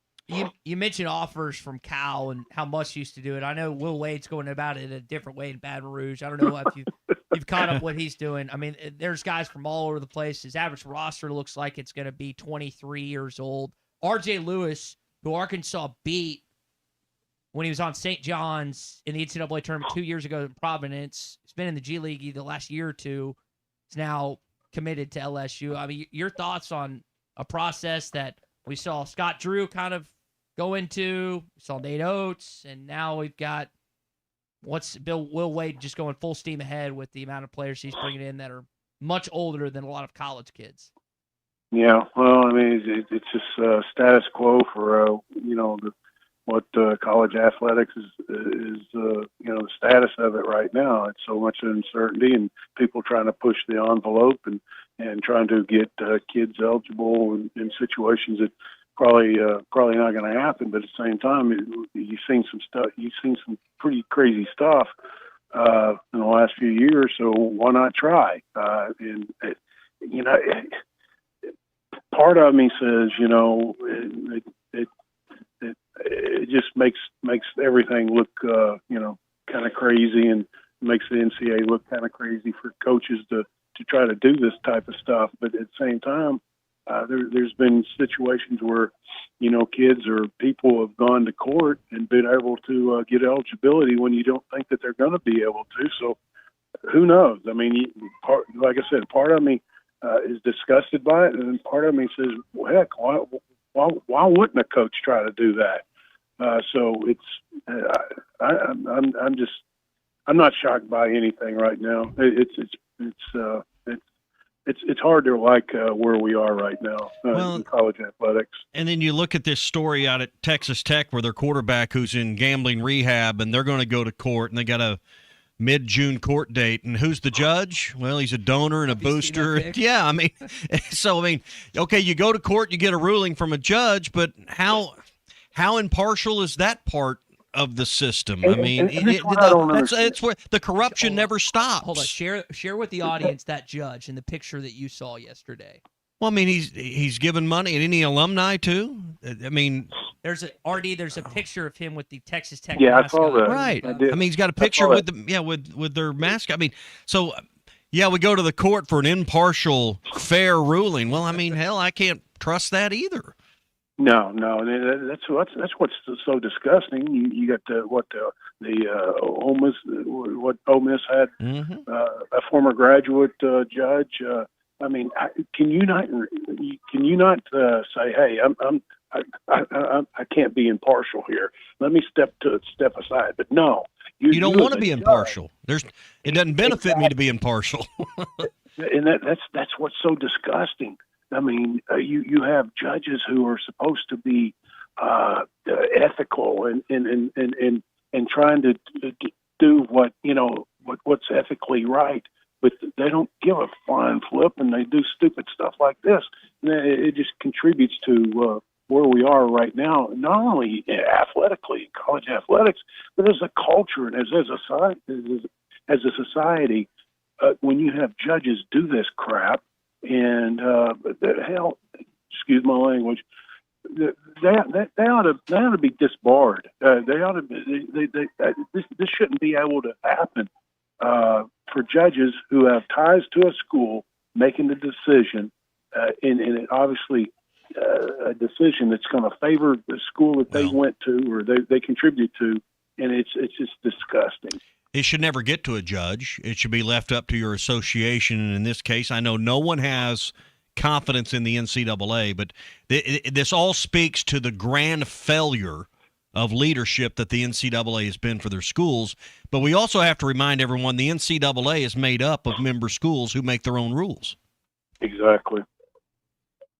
You mentioned offers from Cal and how Muss used to do it. I know Will Wade's going about it a different way in Baton Rouge. I don't know if you've caught up what he's doing. I mean, there's guys from all over the place. His average roster looks like it's going to be 23 years old. RJ Lewis, who Arkansas beat when he was on St. John's in the NCAA tournament 2 years ago in Providence, he's been in the G League the last year or two. He's now committed to LSU. I mean, your thoughts on a process that we saw Scott Drew kind of go into, we saw Nate Oates, and now we've got Will Wade just going full steam ahead with the amount of players he's bringing in that are much older than a lot of college kids. Yeah, well, I mean, it's just status quo for what college athletics is the status of it right now. It's so much uncertainty, and people trying to push the envelope and trying to get kids eligible in situations that probably not going to happen. But at the same time, you've seen some stuff. You've seen some pretty crazy stuff in the last few years. So why not try? Part of me says, it just makes everything look, kind of crazy, and makes the NCAA look kind of crazy for coaches to try to do this type of stuff. But at the same time, there's been situations where, kids or people have gone to court and been able to get eligibility when you don't think that they're going to be able to. So who knows? I mean, like I said, part of me is disgusted by it, and part of me says, well, heck, why wouldn't a coach try to do that? So I'm not shocked by anything right now. It's hard to like where we are right now in college athletics. And then you look at this story out at Texas Tech where their quarterback who's in gambling rehab, and they're going to go to court, and they got a mid-June court date. And who's the judge? Well, he's a donor and a booster. Yeah, I mean, okay, you go to court, you get a ruling from a judge, but how impartial is that part of the system? I mean, that's where the corruption never stops. Hold on, share with the audience that judge and the picture that you saw yesterday. Well, I mean, he's given money, and any alumni too. I mean, there's a picture of him with the Texas Tech. Yeah, mascot. I saw that. Right. I mean, he's got a picture with with their mascot. I mean, so yeah, we go to the court for an impartial, fair ruling. Well, I mean, hell, I can't trust that either. No, that's what's so disgusting. You got Ole Miss, what Ole Miss had a former graduate judge. I mean, can you not say, hey, I can't be impartial here. Let me step aside. But no, you don't want to be impartial. It doesn't benefit me to be impartial. And that's what's so disgusting. I mean, you have judges who are supposed to be ethical and trying to do what's ethically right, but they don't give a flying flip, and they do stupid stuff like this. And it just contributes to where we are right now, not only athletically, college athletics, but as a culture and as a society. When you have judges do this crap, and hell, excuse my language, they ought to be disbarred. This shouldn't be able to happen for judges who have ties to a school making the decision, and it obviously a decision that's going to favor the school that they went to or they contribute to, and it's just disgusting. It should never get to a judge. It should be left up to your association. And in this case, I know no one has confidence in the NCAA, but this all speaks to the grand failure of leadership that the NCAA has been for their schools. But we also have to remind everyone the NCAA is made up of member schools who make their own rules. Exactly.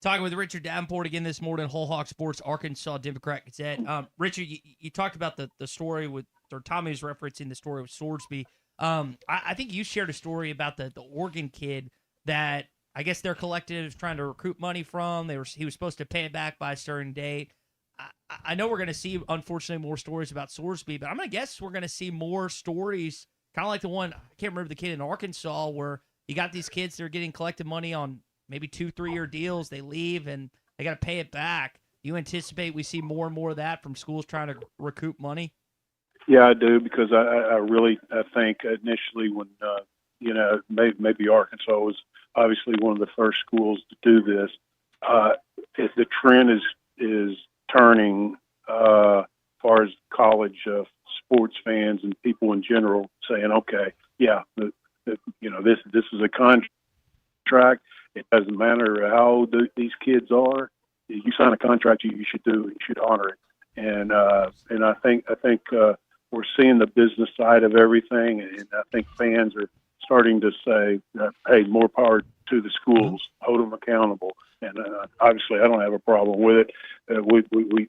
Talking with Richard Davenport again this morning, Whole Hog Sports, Arkansas Democrat Gazette. Richard, you talked about the story with, or Tommy was referencing the story with Swordsby. I think you shared a story about the Oregon kid that I guess their collective is trying to recruit money from. He was supposed to pay it back by a certain date. I know we're going to see, unfortunately, more stories about Swordsby, but I'm going to guess we're going to see more stories, kind of like the one, I can't remember the kid in Arkansas, where you got these kids that are getting collected money on maybe 2-3 year deals. They leave and they got to pay it back. You anticipate we see more and more of that from schools trying to recoup money? Yeah, I do, because I really think initially when maybe Arkansas was obviously one of the first schools to do this. The trend is turning as far as college sports fans and people in general saying, okay, yeah, this is a contract. It doesn't matter how old these kids are. You sign a contract, you should honor it. And I think we're seeing the business side of everything, and I think fans are starting to say, hey, more power to the schools, hold them accountable. And obviously, I don't have a problem with it.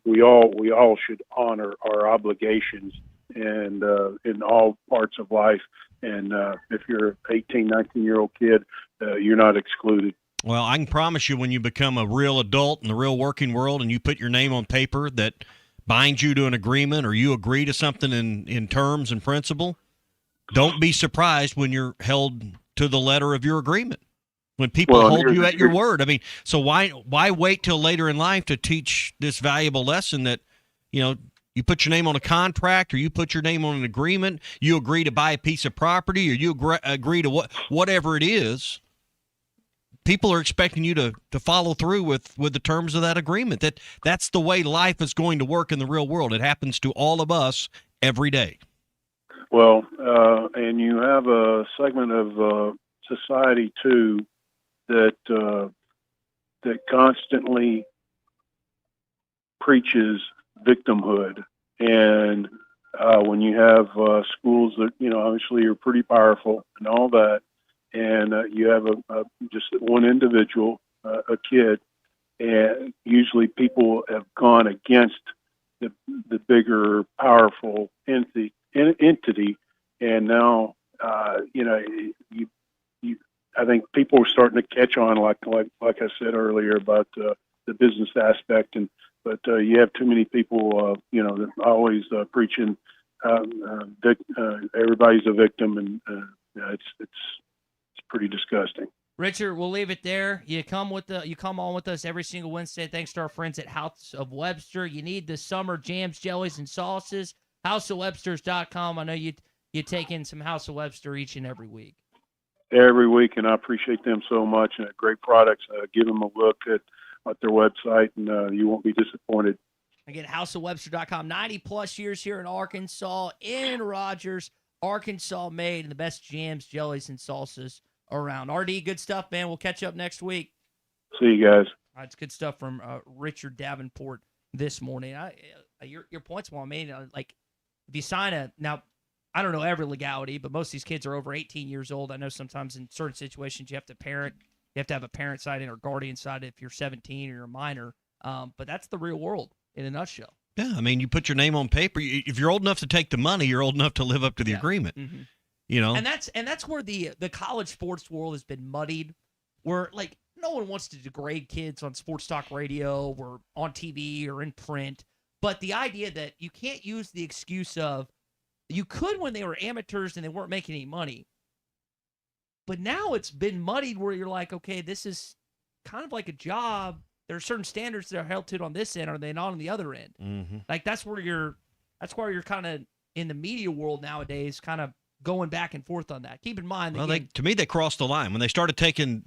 We all should honor our obligations and in all parts of life. And if you're an 18, 19-year-old kid, you're not excluded. Well, I can promise you, when you become a real adult in the real working world and you put your name on paper that binds you to an agreement, or you agree to something in terms and principle, don't be surprised when you're held to the letter of your agreement. When people hold you at your word. I mean, so why wait till later in life to teach this valuable lesson that, you put your name on a contract, or you put your name on an agreement, you agree to buy a piece of property, or you agree to whatever it is. People are expecting you to follow through with the terms of that agreement. That's the way life is going to work in the real world. It happens to all of us every day. Well, and you have a segment of society too that constantly preaches victimhood, and when you have schools that obviously are pretty powerful and all that, and you have just one individual, a kid, and usually people have gone against the bigger, powerful entity, and now I think people are starting to catch on, like I said earlier, about the business aspect, but you have too many people, that always preaching everybody's a victim, and it's pretty disgusting. Richard, we'll leave it there. You come on with us every single Wednesday. Thanks to our friends at House of Webster. You need the summer jams, jellies, and sauces. HouseofWebsters.com. I know you take in some House of Webster each and every week. Every week, and I appreciate them so much. And great products. Give them a look at their website, and you won't be disappointed. Again, HouseofWebster.com. 90-plus years here in Arkansas, in Rogers, Arkansas made, and the best jams, jellies, and salsas around. RD, good stuff, man. We'll catch up next week. See you guys. All right, it's good stuff from Richard Davenport this morning. Your point's well made. Like, if you sign now, I don't know every legality, but most of these kids are over 18 years old. I know sometimes in certain situations you have to have a parent side or guardian side if you're 17 or you're a minor. But that's the real world in a nutshell. Yeah, I mean, you put your name on paper. If you're old enough to take the money, you're old enough to live up to the agreement. Mm-hmm. And that's where the college sports world has been muddied, where like no one wants to degrade kids on sports talk radio or on TV or in print. But the idea that you can't use the excuse of you could when they were amateurs and they weren't making any money. But now it's been muddied where you're like, okay, this is kind of like a job. There are certain standards that are held to on this end. Are they not on the other end? Mm-hmm. Like that's where you're kind of in the media world nowadays, kind of going back and forth on that. Keep in mind, to me, they crossed the line when they started taking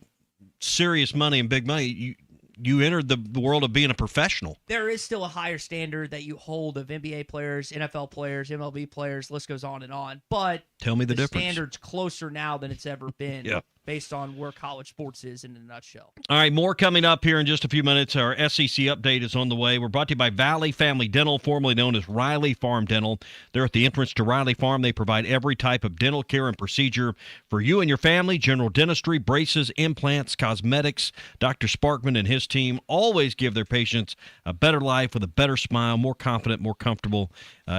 serious money and big money. you entered the world of being a professional. There is still a higher standard that you hold of NBA players, NFL players, MLB players, list goes on and on. But Tell me the difference. Standard's closer now than it's ever been. Yeah. Based on where college sports is in a nutshell. All right, more coming up here in just a few minutes. Our SEC update is on the way. We're brought to you by Valley Family Dental, formerly known as Riley Farm Dental. They're at the entrance to Riley Farm. They provide every type of dental care and procedure for you and your family. General dentistry, braces, implants, cosmetics. Dr. Sparkman and his team always give their patients a better life with a better smile, more confident, more comfortable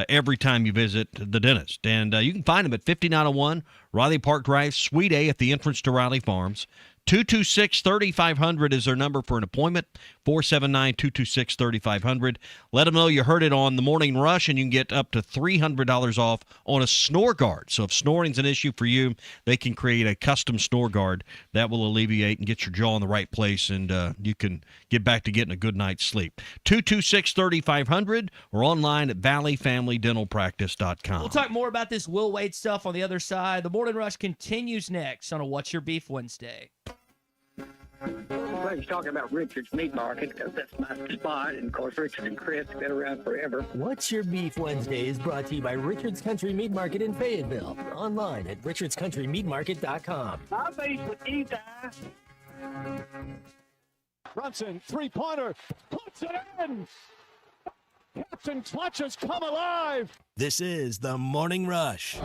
every time you visit the dentist. And you can find them at 5901 Riley Park Drive, Suite A at the entrance to Riley Farms. 226-3500 is their number for an appointment, 479-226-3500. Let them know you heard it on The Morning Rush, and you can get up to $300 off on a snore guard. So if snoring's an issue for you, they can create a custom snore guard that will alleviate and get your jaw in the right place, and you can get back to getting a good night's sleep. 226-3500 or online at valleyfamilydentalpractice.com. We'll talk more about this Will Wade stuff on the other side. The Morning Rush continues next on a What's Your Beef Wednesday. Well, he's talking about Richard's Meat Market because that's my spot. And, of course, Richard and Chris have been around forever. What's Your Beef Wednesday is brought to you by Richard's Country Meat Market in Fayetteville. Online at richardscountrymeatmarket.com. I'll face with you, Brunson, three-pointer, puts it in. Captain Clutch has come alive. This is the Morning Rush.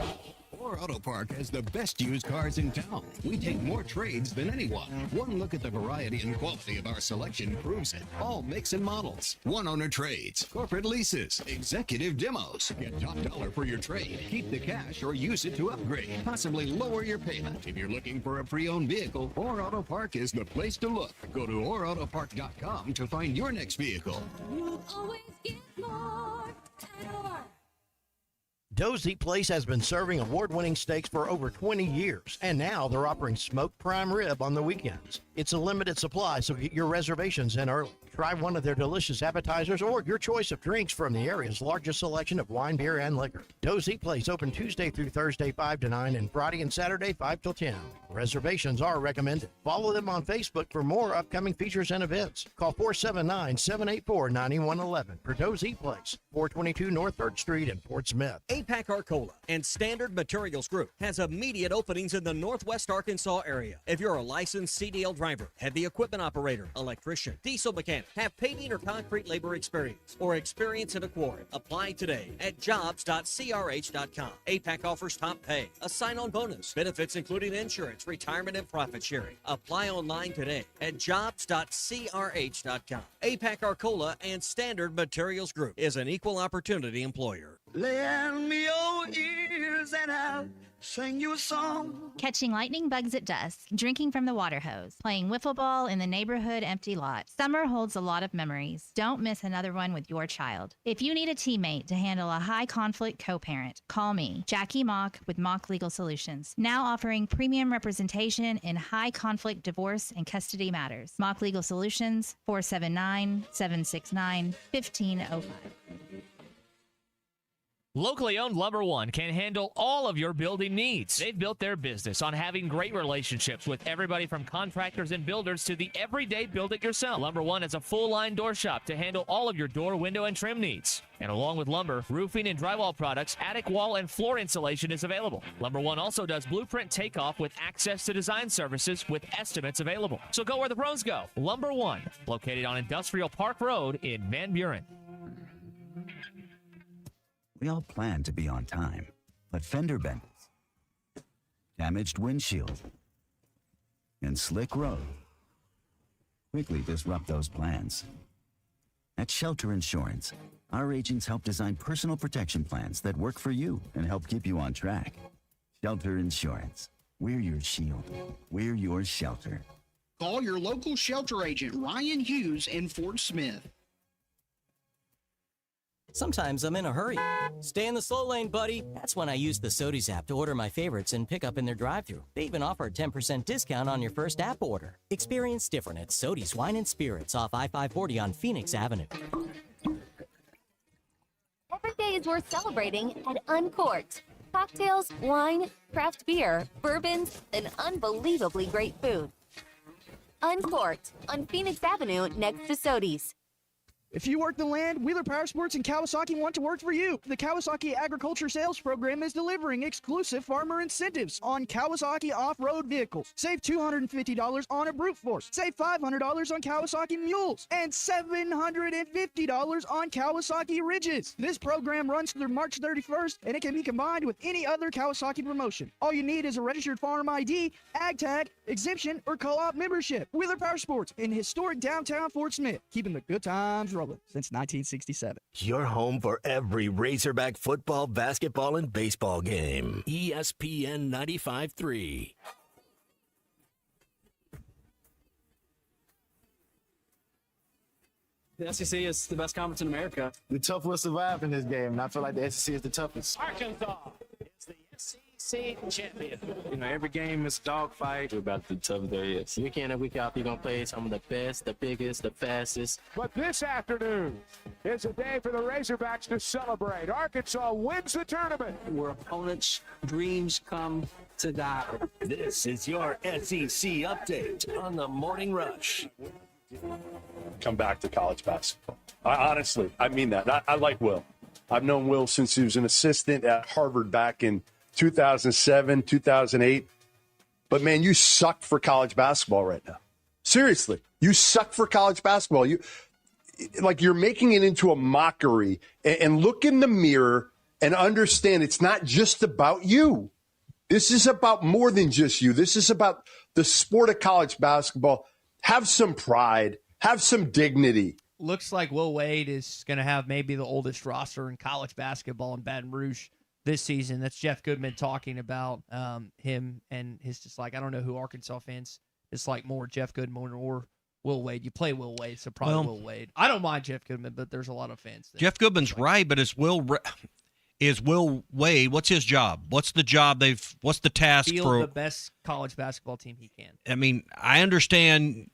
Or Auto Park has the best used cars in town. We take more trades than anyone. One look at the variety and quality of our selection proves it. All makes and models. One-owner trades, corporate leases, executive demos. Get top dollar for your trade. Keep the cash or use it to upgrade. Possibly lower your payment. If you're looking for a pre-owned vehicle, Or Auto Park is the place to look. Go to orautopark.com to find your next vehicle. You always get more at Or. Dozy Place has been serving award-winning steaks for over 20 years, and now they're offering smoked prime rib on the weekends. It's a limited supply, so get your reservations in early. Try one of their delicious appetizers or your choice of drinks from the area's largest selection of wine, beer, and liquor. Dozy Place open Tuesday through Thursday 5 to 9 and Friday and Saturday 5 till 10. Reservations are recommended. Follow them on Facebook for more upcoming features and events. Call 479-784-9111 for Dozy Place, 422 North 3rd Street in Fort Smith. APAC Arcola and Standard Materials Group has immediate openings in the Northwest Arkansas area. If you're a licensed CDL driver, heavy equipment operator, electrician, diesel mechanic, have paving or concrete labor experience, or experience in a quarry, apply today at jobs.crh.com. APAC offers top pay, a sign-on bonus, benefits including insurance, retirement, and profit sharing. Apply online today at jobs.crh.com. APAC Arcola and Standard Materials Group is an equal opportunity employer. Lend me your ears and I'll sing you a song. Catching lightning bugs at dusk, drinking from the water hose, playing wiffle ball in the neighborhood empty lot. Summer holds a lot of memories. Don't miss another one with your child. If you need a teammate to handle a high-conflict co-parent, call me, Jackie Mock with Mock Legal Solutions. Now offering premium representation in high-conflict divorce and custody matters. Mock Legal Solutions, 479-769-1505. Locally owned Lumber One can handle all of your building needs. They've built their business on having great relationships with everybody from contractors and builders to the everyday build-it-yourself. Lumber One has a full-line door shop to handle all of your door, window, and trim needs. And along with lumber, roofing and drywall products, attic wall and floor insulation is available. Lumber One also does blueprint takeoff with access to design services with estimates available. So go where the pros go. Lumber One, located on Industrial Park Road in Van Buren. We all plan to be on time, but fender benders, damaged windshield, and slick road quickly disrupt those plans. At Shelter Insurance, our agents help design personal protection plans that work for you and help keep you on track. Shelter Insurance. We're your shield. We're your shelter. Call your local shelter agent, Ryan Hughes in Fort Smith. Sometimes I'm in a hurry. Stay in the slow lane, buddy. That's when I use the Sodies app to order my favorites and pick up in their drive-thru. They even offer a 10% discount on your first app order. Experience different at Sodies Wine and Spirits off I-540 on Phoenix Avenue. Every day is worth celebrating at Uncorked. Cocktails, wine, craft beer, bourbons, and unbelievably great food. Uncorked on Phoenix Avenue next to Sodi's. If you work the land, Wheeler Power Sports and Kawasaki want to work for you. The Kawasaki Agriculture Sales Program is delivering exclusive farmer incentives on Kawasaki off-road vehicles. Save $250 on a brute force. Save $500 on Kawasaki mules. And $750 on Kawasaki Ridges. This program runs through March 31st, and it can be combined with any other Kawasaki promotion. All you need is a registered farm ID, ag tag, exemption, or co-op membership. Wheeler Power Sports in historic downtown Fort Smith, keeping the good times rolling since 1967. Your home for every Razorback football, basketball, and baseball game. ESPN 95.3. The SEC is the best conference in America. The tough will survive in this game, and I feel like the SEC is the toughest. Arkansas is the SEC champion. You know, every game is a dogfight. About the tough there is. Week in and week out, you're going to play some of the best, the biggest, the fastest. But this afternoon is a day for the Razorbacks to celebrate. Arkansas wins the tournament. Where opponents' dreams come to die. This is your SEC update on the Morning Rush. Come back to college basketball. Honestly, I mean that. I like Will. I've known Will since he was an assistant at Harvard back in 2007, 2008. But, man, you suck for college basketball right now. Seriously, you suck for college basketball. You're making it into a mockery. And look in the mirror and understand it's not just about you. This is about more than just you. This is about the sport of college basketball. Have some pride. Have some dignity. Looks like Will Wade is going to have maybe the oldest roster in college basketball in Baton Rouge this season. That's Jeff Goodman talking about him and his dislike. I don't know who Arkansas fans dislike more, Jeff Goodman or Will Wade. You play Will Wade, so probably Will Wade. I don't mind Jeff Goodman, but there's a lot of fans there. Jeff Goodman's right, but is Will Wade, what's his job? What's the job what's the task Field for the best college basketball team he can. I mean, I understand,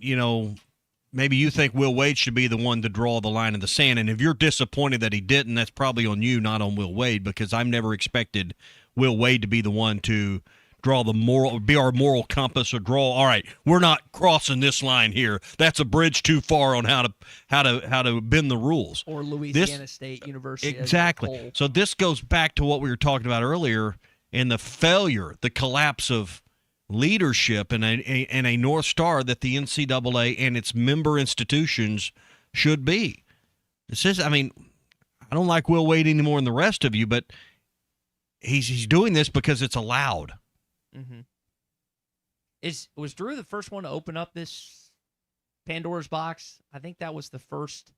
maybe you think Will Wade should be the one to draw the line in the sand, and if you're disappointed that he didn't, that's probably on you, not on Will Wade, because I've never expected Will Wade to be the one to be our moral compass or all right, we're not crossing this line here. That's a bridge too far on how to bend the rules. Or Louisiana State University. Exactly. So this goes back to what we were talking about earlier and the collapse of leadership and a North Star that the NCAA and its member institutions should be. I don't like Will Wade any more than the rest of you, but he's doing this because it's allowed. Mm-hmm. Was Drew the first one to open up this Pandora's box? I think that was the first,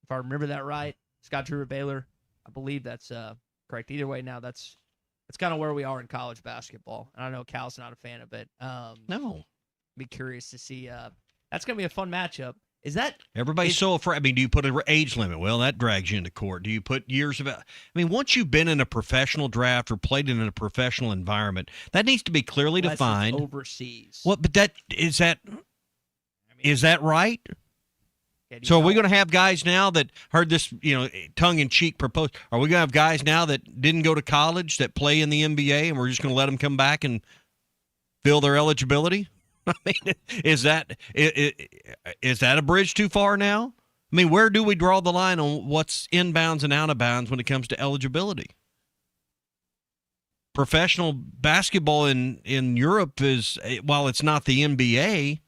if I remember that right. Scott Drew at Baylor. I believe that's correct. Either way, now that's kind of where we are in college basketball. And I know Cal's not a fan of it. No. Be curious to see. That's going to be a fun matchup. Is that everybody's so afraid? I mean, do you put an age limit? Well, that drags you into court. Do you put years of? I mean, once you've been in a professional draft or played in a professional environment, that needs to be clearly defined. Overseas. What? But is that right? So are we going to have guys now that heard this, tongue-in-cheek propose? Are we going to have guys now that didn't go to college that play in the NBA, and we're just going to let them come back and fill their eligibility? I mean, is that a bridge too far now? I mean, where do we draw the line on what's inbounds and out of bounds when it comes to eligibility? Professional basketball in Europe is, while it's not the NBA,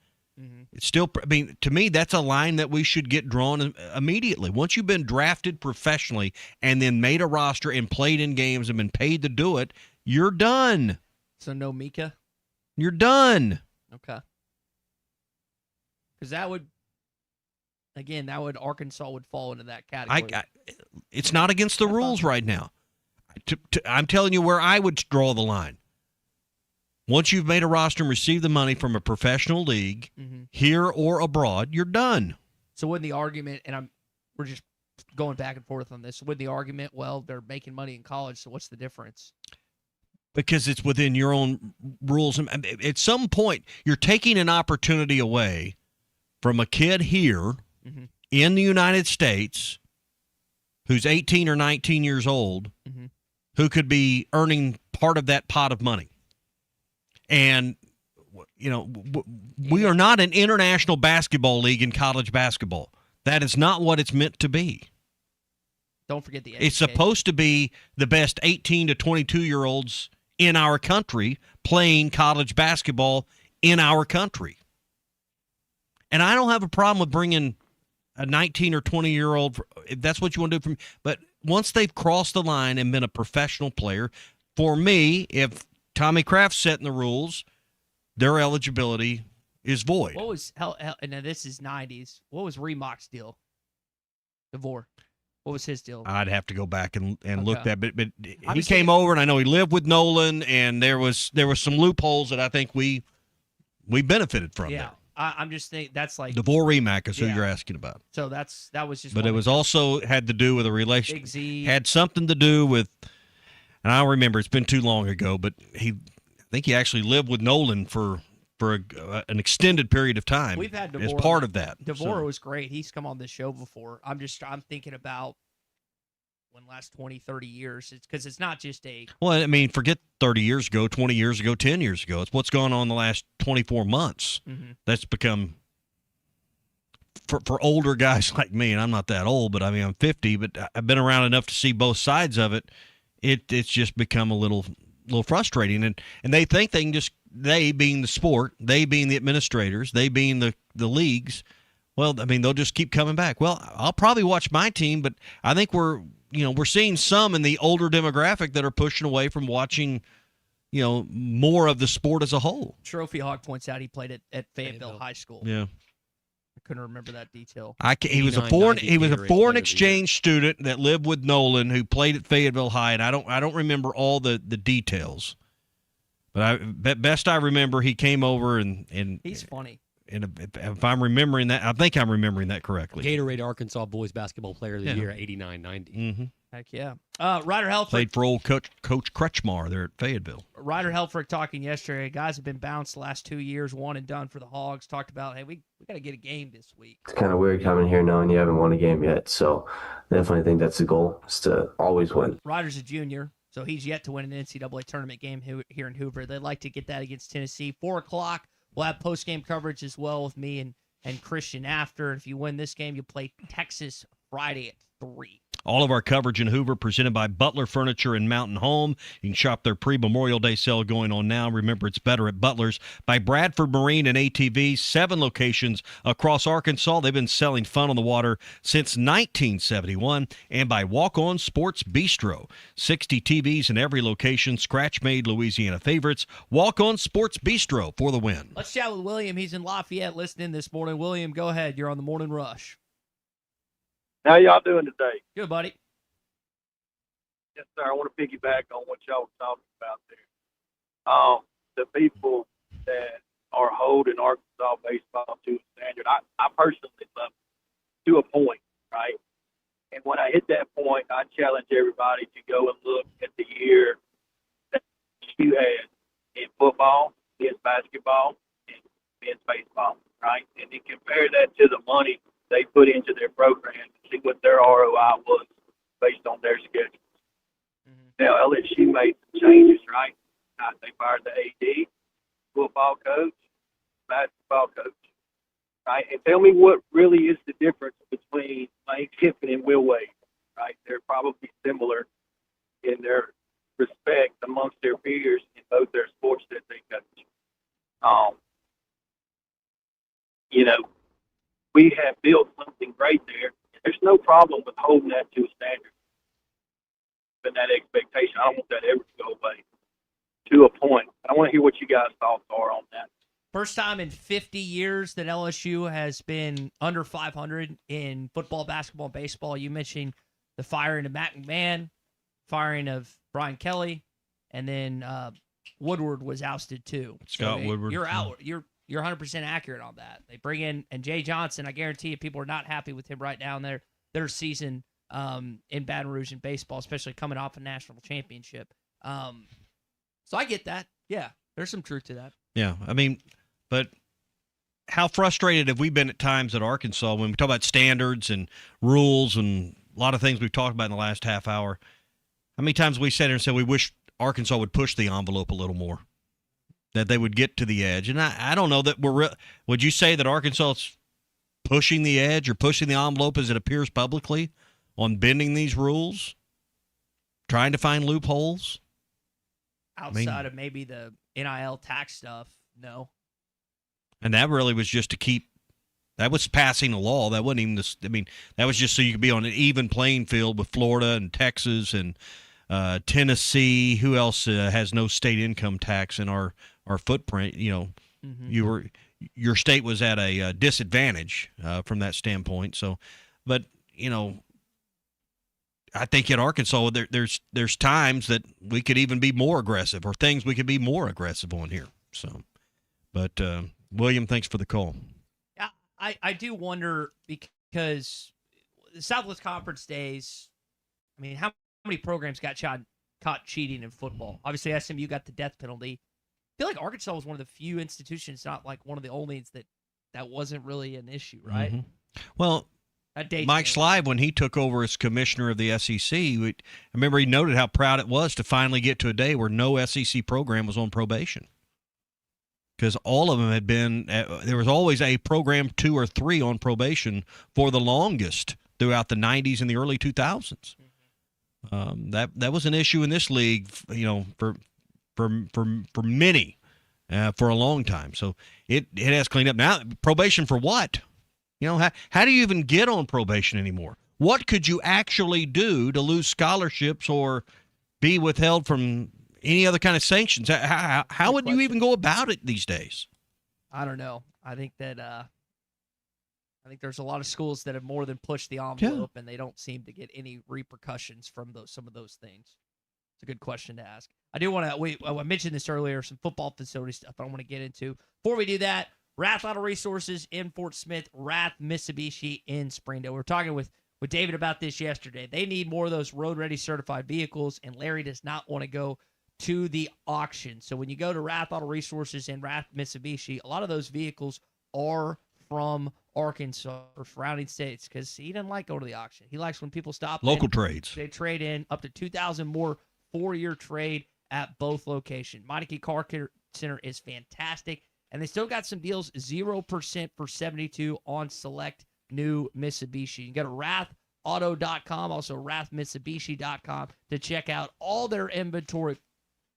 it's still, to me, that's a line that we should get drawn immediately. Once you've been drafted professionally and then made a roster and played in games and been paid to do it, you're done. So no Mika? You're done. Okay. Because Arkansas would fall into that category. It's not against the rules right now. I'm telling you where I would draw the line. Once you've made a roster and received the money from a professional league, here or abroad, you're done. So wouldn't the argument, and we're just going back and forth on this, wouldn't the argument, well, they're making money in college, so what's the difference? Because it's within your own rules. At some point, you're taking an opportunity away from a kid here in the United States who's 18 or 19 years old who could be earning part of that pot of money. And we are not an international basketball league in college basketball. That is not what it's meant to be. Don't forget the It's supposed to be the best 18 to 22-year-olds in our country playing college basketball in our country. And I don't have a problem with bringing a 19 or 20-year-old, if that's what you want to do. But once they've crossed the line and been a professional player, for me, if Tommy Kraft's setting the rules, their eligibility is void. What was and now this is 90s. What was Remock's deal? DeVore. What was his deal? I'd have to go back and look that, but I'm he just came thinking- over, and I know he lived with Nolan, and there was some loopholes that I think we benefited from. Yeah, I'm just thinking that's like DeVore Remack is who Yeah. you're asking about. So that was just. But it was also had to do with a relation. Big Z. Had something to do with, and I don't remember. It's been too long ago, but I think he actually lived with Nolan for an extended period of time. We've had as DeVore part of that. DeVore So, was great. He's come on this show before. I'm thinking about when last 20, 30 years. It's because it's not just a. well, I mean, forget 30 years ago, 20 years ago, 10 years ago. It's what's gone on the last 24 months. Mhm. That's become for older guys like me, and I'm not that old, but I mean, I'm 50, but I've been around enough to see both sides of it. It's just become a little frustrating, and they think they can just, they being the sport, they being the administrators, they being the leagues, well, I mean, they'll just keep coming back. Well, I'll probably watch my team, but I think we're seeing some in the older demographic that are pushing away from watching, more of the sport as a whole. Trophy Hawk points out he played at Fayetteville High School. Yeah. I couldn't remember that detail. He was a foreign exchange student that lived with Nolan, who played at Fayetteville High, and I don't remember all the details, but best I remember, he came over and he's funny. And if I'm remembering that, I think I'm remembering that correctly. Gatorade Arkansas boys basketball player of the year, 89-90. Mm-hmm. Heck yeah. Ryder Helfrich. Played for old Coach Kretschmar there at Fayetteville. Ryder Helfrich talking yesterday. Guys have been bounced the last 2 years, one and done for the Hogs. Talked about, hey, we got to get a game this week. It's kind of weird coming here knowing you haven't won a game yet. So definitely think that's the goal, is to always win. Ryder's a junior, so he's yet to win an NCAA tournament game here in Hoover. They'd like to get that against Tennessee. 4 o'clock. We'll have post-game coverage as well with me and Christian after. If you win this game, you'll play Texas Friday at 3. All of our coverage in Hoover presented by Butler Furniture and Mountain Home. You can shop their pre-Memorial Day sale going on now. Remember, it's better at Butler's. By Bradford Marine and ATV, 7 locations across Arkansas. They've been selling fun on the water since 1971. And by Walk On Sports Bistro, 60 TVs in every location. Scratch-made Louisiana favorites. Walk On Sports Bistro for the win. Let's chat with William. He's in Lafayette listening this morning. William, go ahead. You're on the Morning Rush. How y'all doing today? Good, buddy. Yes, sir. I want to piggyback on what y'all were talking about there. The people that are holding Arkansas baseball to a standard, I personally love it to a point, right? And when I hit that point, I challenge everybody to go and look at the year that you had in football, men's basketball, and men's baseball, right? And then compare that to the money they put into their program and see what their ROI was based on their schedule. Now, LSU made some changes, right? They fired the AD, football coach, basketball coach, right? And tell me what really is the difference between Lane Kiffin and Will Wade, right? They're probably similar in their respect amongst their peers in both their sports that they coach. We have built something great there. There's no problem with holding that to a standard. But that expectation, I don't want that ever to go away to a point. I want to hear what you guys' thoughts are on that. First time in 50 years that LSU has been under 500 in football, basketball, and baseball. You mentioned the firing of Matt McMahon, firing of Brian Kelly, and then Woodward was ousted too. Scott Woodward. You're out. You're 100% accurate on that. They bring in, and Jay Johnson, I guarantee you people are not happy with him right now in their season in Baton Rouge in baseball, especially coming off a national championship. So I get that. Yeah, there's some truth to that. Yeah, I mean, but how frustrated have we been at times at Arkansas when we talk about standards and rules and a lot of things we've talked about in the last half hour? How many times we sat here and said we wish Arkansas would push the envelope a little more? that they would get to the edge. And I don't know that would you say that Arkansas is pushing the edge or pushing the envelope as it appears publicly on bending these rules, trying to find loopholes? Outside of maybe the NIL tax stuff, no. And that really was just to keep – that was passing a law. That wasn't even – that was just so you could be on an even playing field with Florida and Texas and Tennessee. Who else has no state income tax in our footprint? Your state was at a disadvantage from that standpoint. So, but, I think at Arkansas there's times that we could even be more aggressive or things we could be more aggressive on here. So, but William, thanks for the call. Yeah, I do wonder because the Southwest Conference days, how many programs got caught cheating in football? Obviously, SMU got the death penalty. I feel like Arkansas was one of the few institutions, not like one of the only that wasn't really an issue, right? Mm-hmm. Well, Mike Slive, when he took over as commissioner of the SEC, I remember he noted how proud it was to finally get to a day where no SEC program was on probation. Because all of them had been there was always a program 2 or 3 on probation for the longest throughout the 90s and the early 2000s. That was an issue in this league, for many, for a long time. So it has cleaned up. Now, probation for what? How do you even get on probation anymore? What could you actually do to lose scholarships or be withheld from any other kind of sanctions? How would you even go about it these days? I don't know. I think that there's a lot of schools that have more than pushed the envelope, and they don't seem to get any repercussions from some of those things. It's a good question to ask. I do want to. I mentioned this earlier. Some football facility stuff I want to get into. Before we do that, Rath Auto Resources in Fort Smith, Rath Mitsubishi in Springdale. We were talking with David about this yesterday. They need more of those road-ready certified vehicles, and Larry does not want to go to the auction. So when you go to Rath Auto Resources and Rath Mitsubishi, a lot of those vehicles are from Arkansas or surrounding states because he doesn't like going to the auction. He likes when people stop. Local trades. They trade in up to $2,000 more 4-year trade at both locations. Meineke Car Center is fantastic. And they still got some deals, 0% for 72 on select new Mitsubishi. You can go to rathauto.com, also rathmitsubishi.com to check out all their inventory.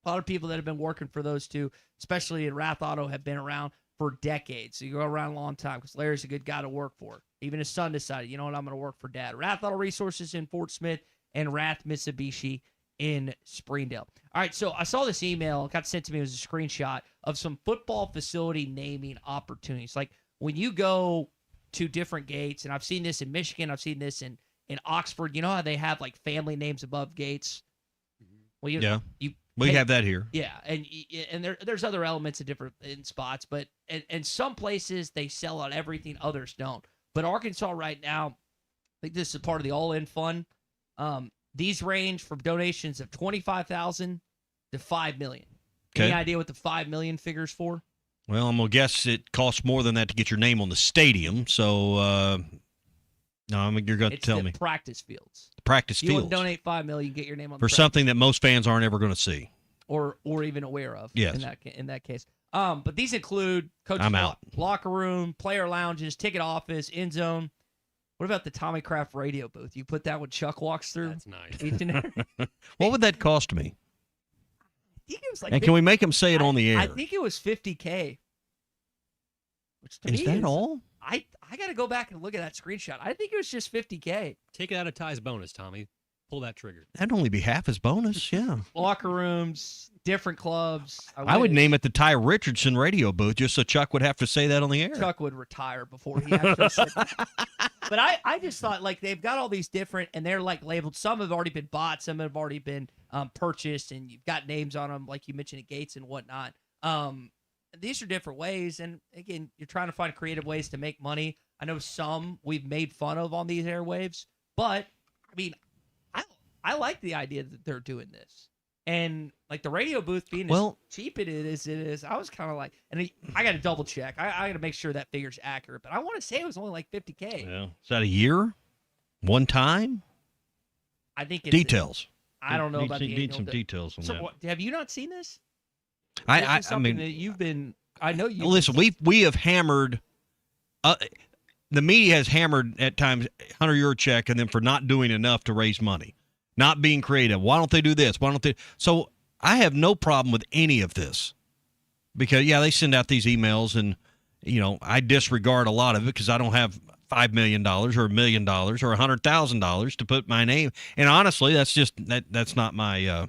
A lot of people that have been working for those two, especially in Rath Auto, have been around for decades. So you go around a long time because Larry's a good guy to work for. Even his son decided, I'm going to work for Dad. Rath Auto Resources in Fort Smith and Rath Mitsubishi in Springdale. All right, so I saw this email. It got sent to me. It was a screenshot of some football facility naming opportunities. Like when you go to different gates, and I've seen this in Michigan. I've seen this in Oxford. You know how they have like family names above gates? Well, we have that here. Yeah, and there's other elements in spots, but and some places they sell out everything, others don't. But Arkansas right now, I think this is part of the all-in fund. These range from donations of $25,000 to $5 million. Okay. Any idea what the $5 million figures for? Well, I'm gonna guess it costs more than that to get your name on the stadium. So, you're going to tell me. Practice fields. Practice fields. You would donate $5 million, you get your name on for something that most fans aren't ever going to see, or even aware of. Yes. In that case. But these include coach's locker room, player lounges, ticket office, end zone. What about the Tommy Craft radio booth? You put that when Chuck walks through? That's nice. What would that cost me? I think it was like and can we make him say it on the air? I think it was $50K. Which to is me that all? I got to go back and look at that screenshot. I think it was just $50K. Take it out of Ty's bonus, Tommy. Pull that trigger. That'd only be half his bonus, yeah. Locker rooms, different clubs. I would name it the Ty Richardson radio booth just so Chuck would have to say that on the air. Chuck would retire before he actually said that. But I just thought, like, they've got all these different, and they're, like, labeled. Some have already been bought. Some have already been purchased, and you've got names on them, like you mentioned at Gates and whatnot. These are different ways, and, again, you're trying to find creative ways to make money. I know some we've made fun of on these airwaves, but, I mean, I like the idea that they're doing this. And, like, the radio booth being as cheap it is, I was kind of like, and I got to double check. I got to make sure that figure's accurate. But I want to say it was only like $50K. Yeah. Is that a year? One time? I think it's details. I don't know about the need some details on that. Have you not seen this? I mean, that you've been. I know you. Listen, we have hammered. The media has hammered at times Hunter Yurachek, and then for not doing enough to raise money, not being creative. Why don't they do this? Why don't they? So I have no problem with any of this, because they send out these emails, and I disregard a lot of it because I don't have $5 million or $1 million or $100,000 to put my name. And honestly, that's just that's not my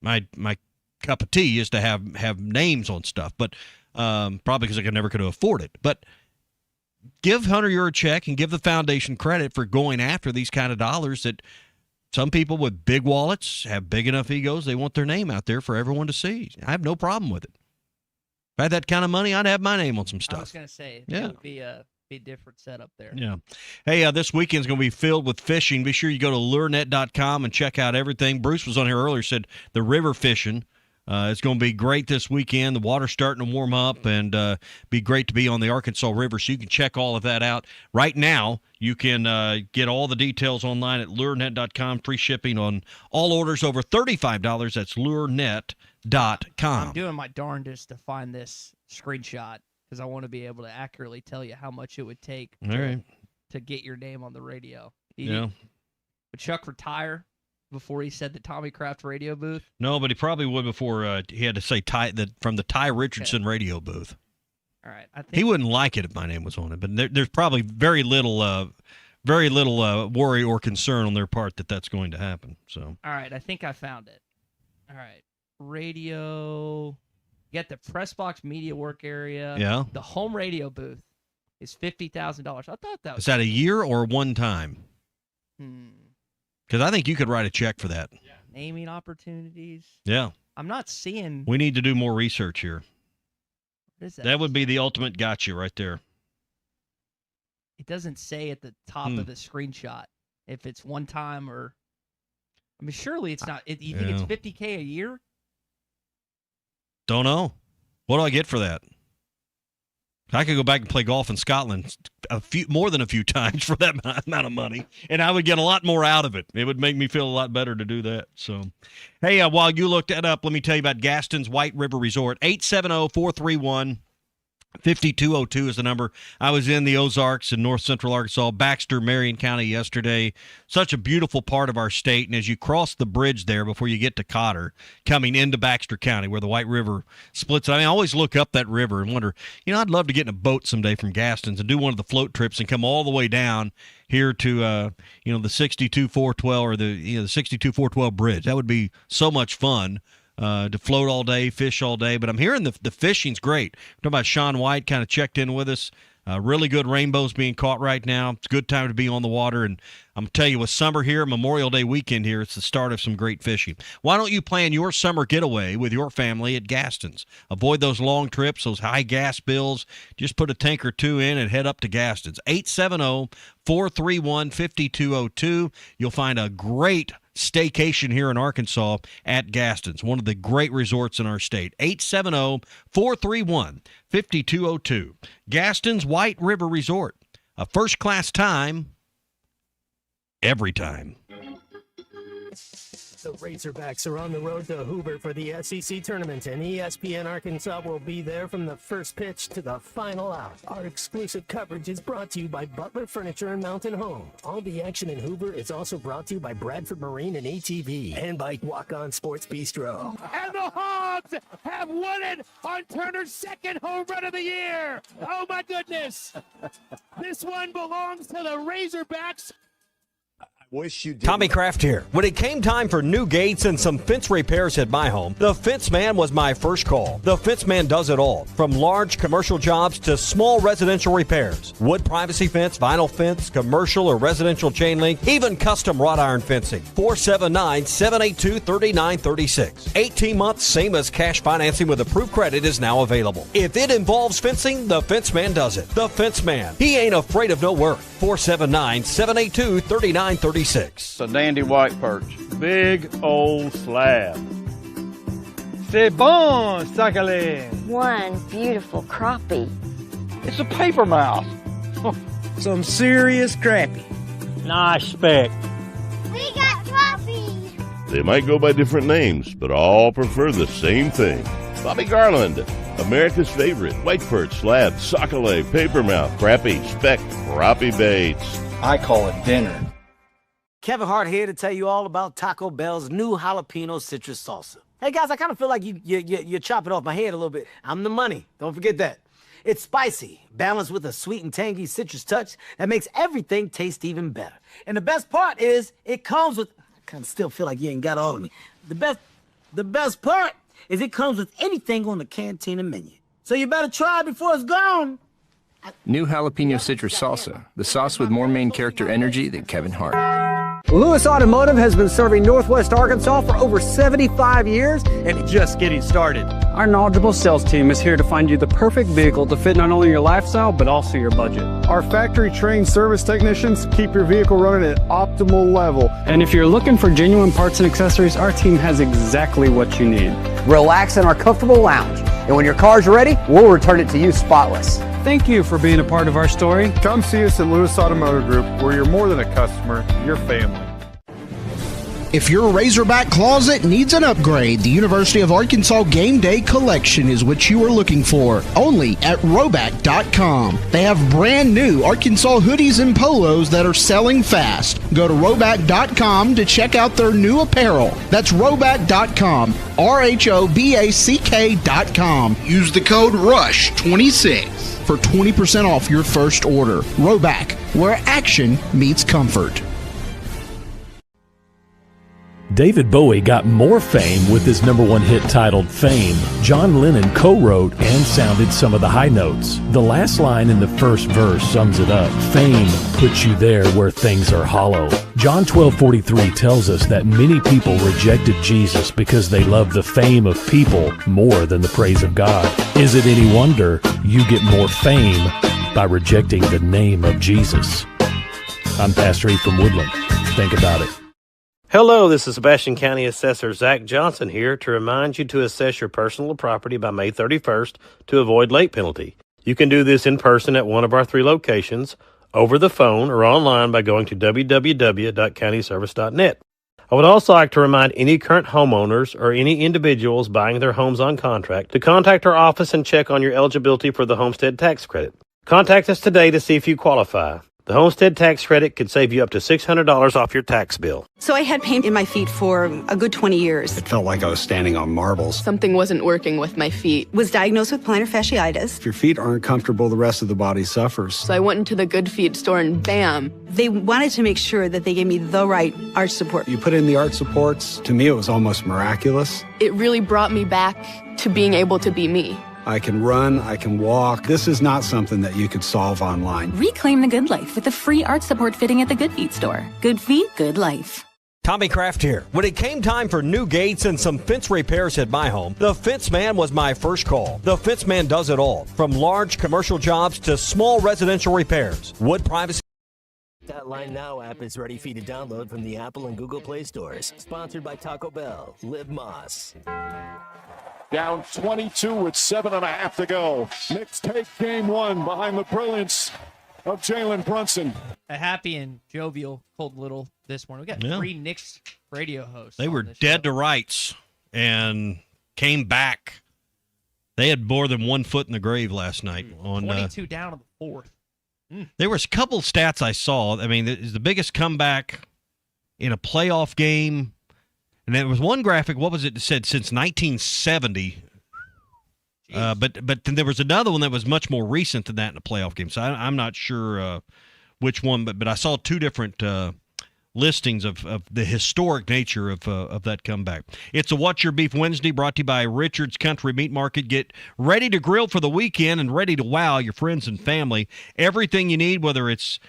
my cup of tea, is to have names on stuff. But probably because I never could afford it. But give Hunter Yurachek and give the foundation credit for going after these kind of dollars that some people with big wallets have big enough egos. They want their name out there for everyone to see. I have no problem with it. If I had that kind of money, I'd have my name on some stuff. I was going to say, it would be a different setup there. Yeah. Hey, this weekend's going to be filled with fishing. Be sure you go to lurenet.com and check out everything. Bruce was on here earlier, said the river fishing. It's going to be great this weekend. The water's starting to warm up, and be great to be on the Arkansas River, so you can check all of that out. Right now, you can get all the details online at lurenet.com. Free shipping on all orders over $35. That's lurenet.com. I'm doing my darndest to find this screenshot because I want to be able to accurately tell you how much it would take to get your name on the radio. Would Chuck retire before he said the Tommy Kraft radio booth? No, but he probably would before he had to say from the Ty Richardson radio booth. All right, I think he wouldn't like it if my name was on it, but there's probably very little worry or concern on their part that that's going to happen. So, all right, I think I found it. All right, radio. You got the press box media work area. Yeah. The home radio booth is $50,000. I thought that was. Is that a year or one time? Because I think you could write a check for that. Yeah. Naming opportunities. Yeah. I'm not seeing. We need to do more research here. What is that? That would be the ultimate gotcha right there. It doesn't say at the top of the screenshot if it's one time or. I mean, surely it's not. You think it's $50K a year? Don't know. What do I get for that? I could go back and play golf in Scotland more than a few times for that amount of money, and I would get a lot more out of it. It would make me feel a lot better to do that. So, hey, while you look that up, let me tell you about Gaston's White River Resort. 870-431-5202 is the number. I was in the Ozarks in north central Arkansas, Baxter, Marion County yesterday. Such a beautiful part of our state. And as you cross the bridge there before you get to Cotter, coming into Baxter County where the White River splits, I always look up that river and wonder, I'd love to get in a boat someday from Gaston's and do one of the float trips and come all the way down here to, the 62-412 or the 62-412 bridge. That would be so much fun. To float all day, fish all day. But I'm hearing the fishing's great. We're talking about Sean White kind of checked in with us. Really good rainbows being caught right now. It's a good time to be on the water. And I'm going to tell you, with summer here, Memorial Day weekend here, it's the start of some great fishing. Why don't you plan your summer getaway with your family at Gaston's? Avoid those long trips, those high gas bills. Just put a tank or two in and head up to Gaston's. 870-431-5202. You'll find a great staycation here in Arkansas at Gaston's, one of the great resorts in our state. 870-431-5202. Gaston's White River Resort. A first-class time every time. The Razorbacks are on the road to Hoover for the SEC tournament, and ESPN Arkansas will be there from the first pitch to the final out. Our exclusive coverage is brought to you by Butler Furniture and Mountain Home. All the action in Hoover is also brought to you by Bradford Marine and ATV, and by Walk On Sports Bistro. And the Hogs have won it on Turner's second home run of the year. Oh, my goodness. This one belongs to the Razorbacks. Tommy Kraft here. When it came time for new gates and some fence repairs at my home, the Fence Man was my first call. The Fence Man does it all, from large commercial jobs to small residential repairs. Wood privacy fence, vinyl fence, commercial or residential chain link, even custom wrought iron fencing. 479-782-3936. 18 months, same as cash financing with approved credit is now available. If it involves fencing, the Fence Man does it. The Fence Man. He ain't afraid of no work. 479-782-3936. A dandy white perch. Big old slab. C'est bon, sacalé. One beautiful crappie. It's a paper mouse. Some serious crappie. Nice speck. We got crappie. They might go by different names, but all prefer the same thing. Bobby Garland, America's favorite, white perch, slab, sockeye, papermouth, crappie, speck, crappie baits. I call it dinner. Kevin Hart here to tell you all about Taco Bell's new jalapeno citrus salsa. Hey guys, I kind of feel like you're chopping off my head a little bit. I'm the money, don't forget that. It's spicy, balanced with a sweet and tangy citrus touch that makes everything taste even better. And the best part is, it comes with, I kind of still feel like you ain't got all of me. The best part is it comes with anything on the Cantina menu. So you better try it before it's gone. New jalapeno citrus salsa, the sauce with more main character energy than Kevin Hart. Lewis Automotive has been serving Northwest Arkansas for over 75 years and just getting started. Our knowledgeable sales team is here to find you the perfect vehicle to fit not only your lifestyle, but also your budget. Our factory-trained service technicians keep your vehicle running at optimal level. And if you're looking for genuine parts and accessories, our team has exactly what you need. Relax in our comfortable lounge, and when your car's ready, we'll return it to you spotless. Thank you for being a part of our story. Come see us at Lewis Automotive Group, where you're more than a customer, you're family. If your Razorback closet needs an upgrade, the University of Arkansas Game Day Collection is what you are looking for. Only at Roback.com. They have brand new Arkansas hoodies and polos that are selling fast. Go to Roback.com to check out their new apparel. That's Roback.com. RHOBACK.com. Use the code RUSH26 for 20% off your first order. Roback, where action meets comfort. David Bowie got more fame with his #1 hit titled Fame. John Lennon co-wrote and sounded some of the high notes. The last line in the first verse sums it up. Fame puts you there where things are hollow. John 12:43 tells us that many people rejected Jesus because they loved the fame of people more than the praise of God. Is it any wonder you get more fame by rejecting the name of Jesus? I'm Pastor E from Woodland. Think about it. Hello, this is Sebastian County Assessor Zach Johnson here to remind you to assess your personal property by May 31st to avoid late penalty. You can do this in person at one of our 3 locations, over the phone, or online by going to www.countyservice.net. I would also like to remind any current homeowners or any individuals buying their homes on contract to contact our office and check on your eligibility for the homestead tax credit. Contact us today to see if you qualify. The homestead tax credit could save you up to $600 off your tax bill. So I had pain in my feet for a good 20 years. It felt like I was standing on marbles. Something wasn't working with my feet. Was diagnosed with plantar fasciitis. If your feet aren't comfortable, the rest of the body suffers. So I went into the Good Feet store and bam. They wanted to make sure that they gave me the right arch support. You put in the arch supports. To me, it was almost miraculous. It really brought me back to being able to be me. I can run, I can walk. This is not something that you could solve online. Reclaim the good life with a free arch support fitting at the Good Feet store. Good feet, good life. Tommy Kraft here. When it came time for new gates and some fence repairs at my home, the Fence Man was my first call. The Fence Man does it all, from large commercial jobs to small residential repairs. Wood privacy. That Line Now app is ready for you to download from the Apple and Google Play stores. Sponsored by Taco Bell. Live Moss. Down 22 with 7.5 to go. Knicks take game 1 behind the brilliance of Jalen Brunson. A happy and jovial Cold Little this morning. We got 3 Knicks radio hosts. They were dead to rights and came back. They had more than 1 foot in the grave last night. On 22 down in the 4th. There was a couple stats I saw. I mean, it's the biggest comeback in a playoff game. And there was one graphic, what was it that said, since 1970. But then there was another one that was much more recent than that in a playoff game. So I'm not sure which one, but I saw 2 different listings of the historic nature of that comeback. It's a What's Your Beef Wednesday brought to you by Richard's Country Meat Market. Get ready to grill for the weekend and ready to wow your friends and family. Everything you need, whether it's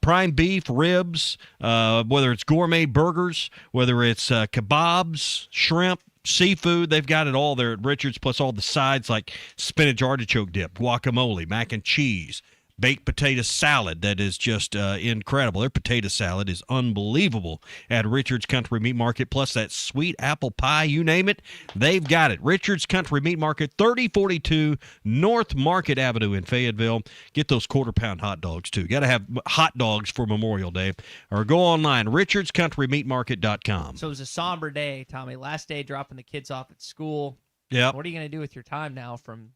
prime beef, ribs, whether it's gourmet burgers, whether it's kebabs, shrimp, seafood, they've got it all there at Richard's, plus all the sides like spinach artichoke dip, guacamole, mac and cheese, baked potato salad that is just incredible. Their potato salad is unbelievable at Richard's Country Meat Market, plus that sweet apple pie, you name it, they've got it. Richard's Country Meat Market, 3042 North Market Avenue in Fayetteville. Get those quarter-pound hot dogs, too. Got to have hot dogs for Memorial Day. Or go online, richardscountrymeatmarket.com. So it was a somber day, Tommy. Last day dropping the kids off at school. Yeah. What are you going to do with your time now from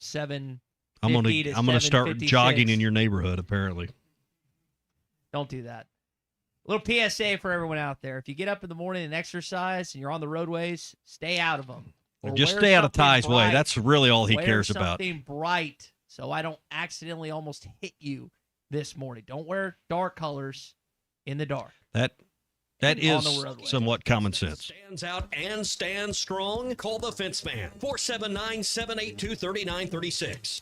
7:50 I'm to gonna start 7:56? jogging in your neighborhood. Apparently. Don't do that. A little PSA for everyone out there. If you get up in the morning and exercise and you're on the roadways, stay out of them. Or Just wear stay out of something Ty's way. bright. That's really all he Wear cares about. something bright so I don't accidentally almost hit you this morning. Don't wear dark colors in the dark. That On the is roadway. somewhat common sense. Stands out and stands strong. Call the Fence Man. 479-782-3936.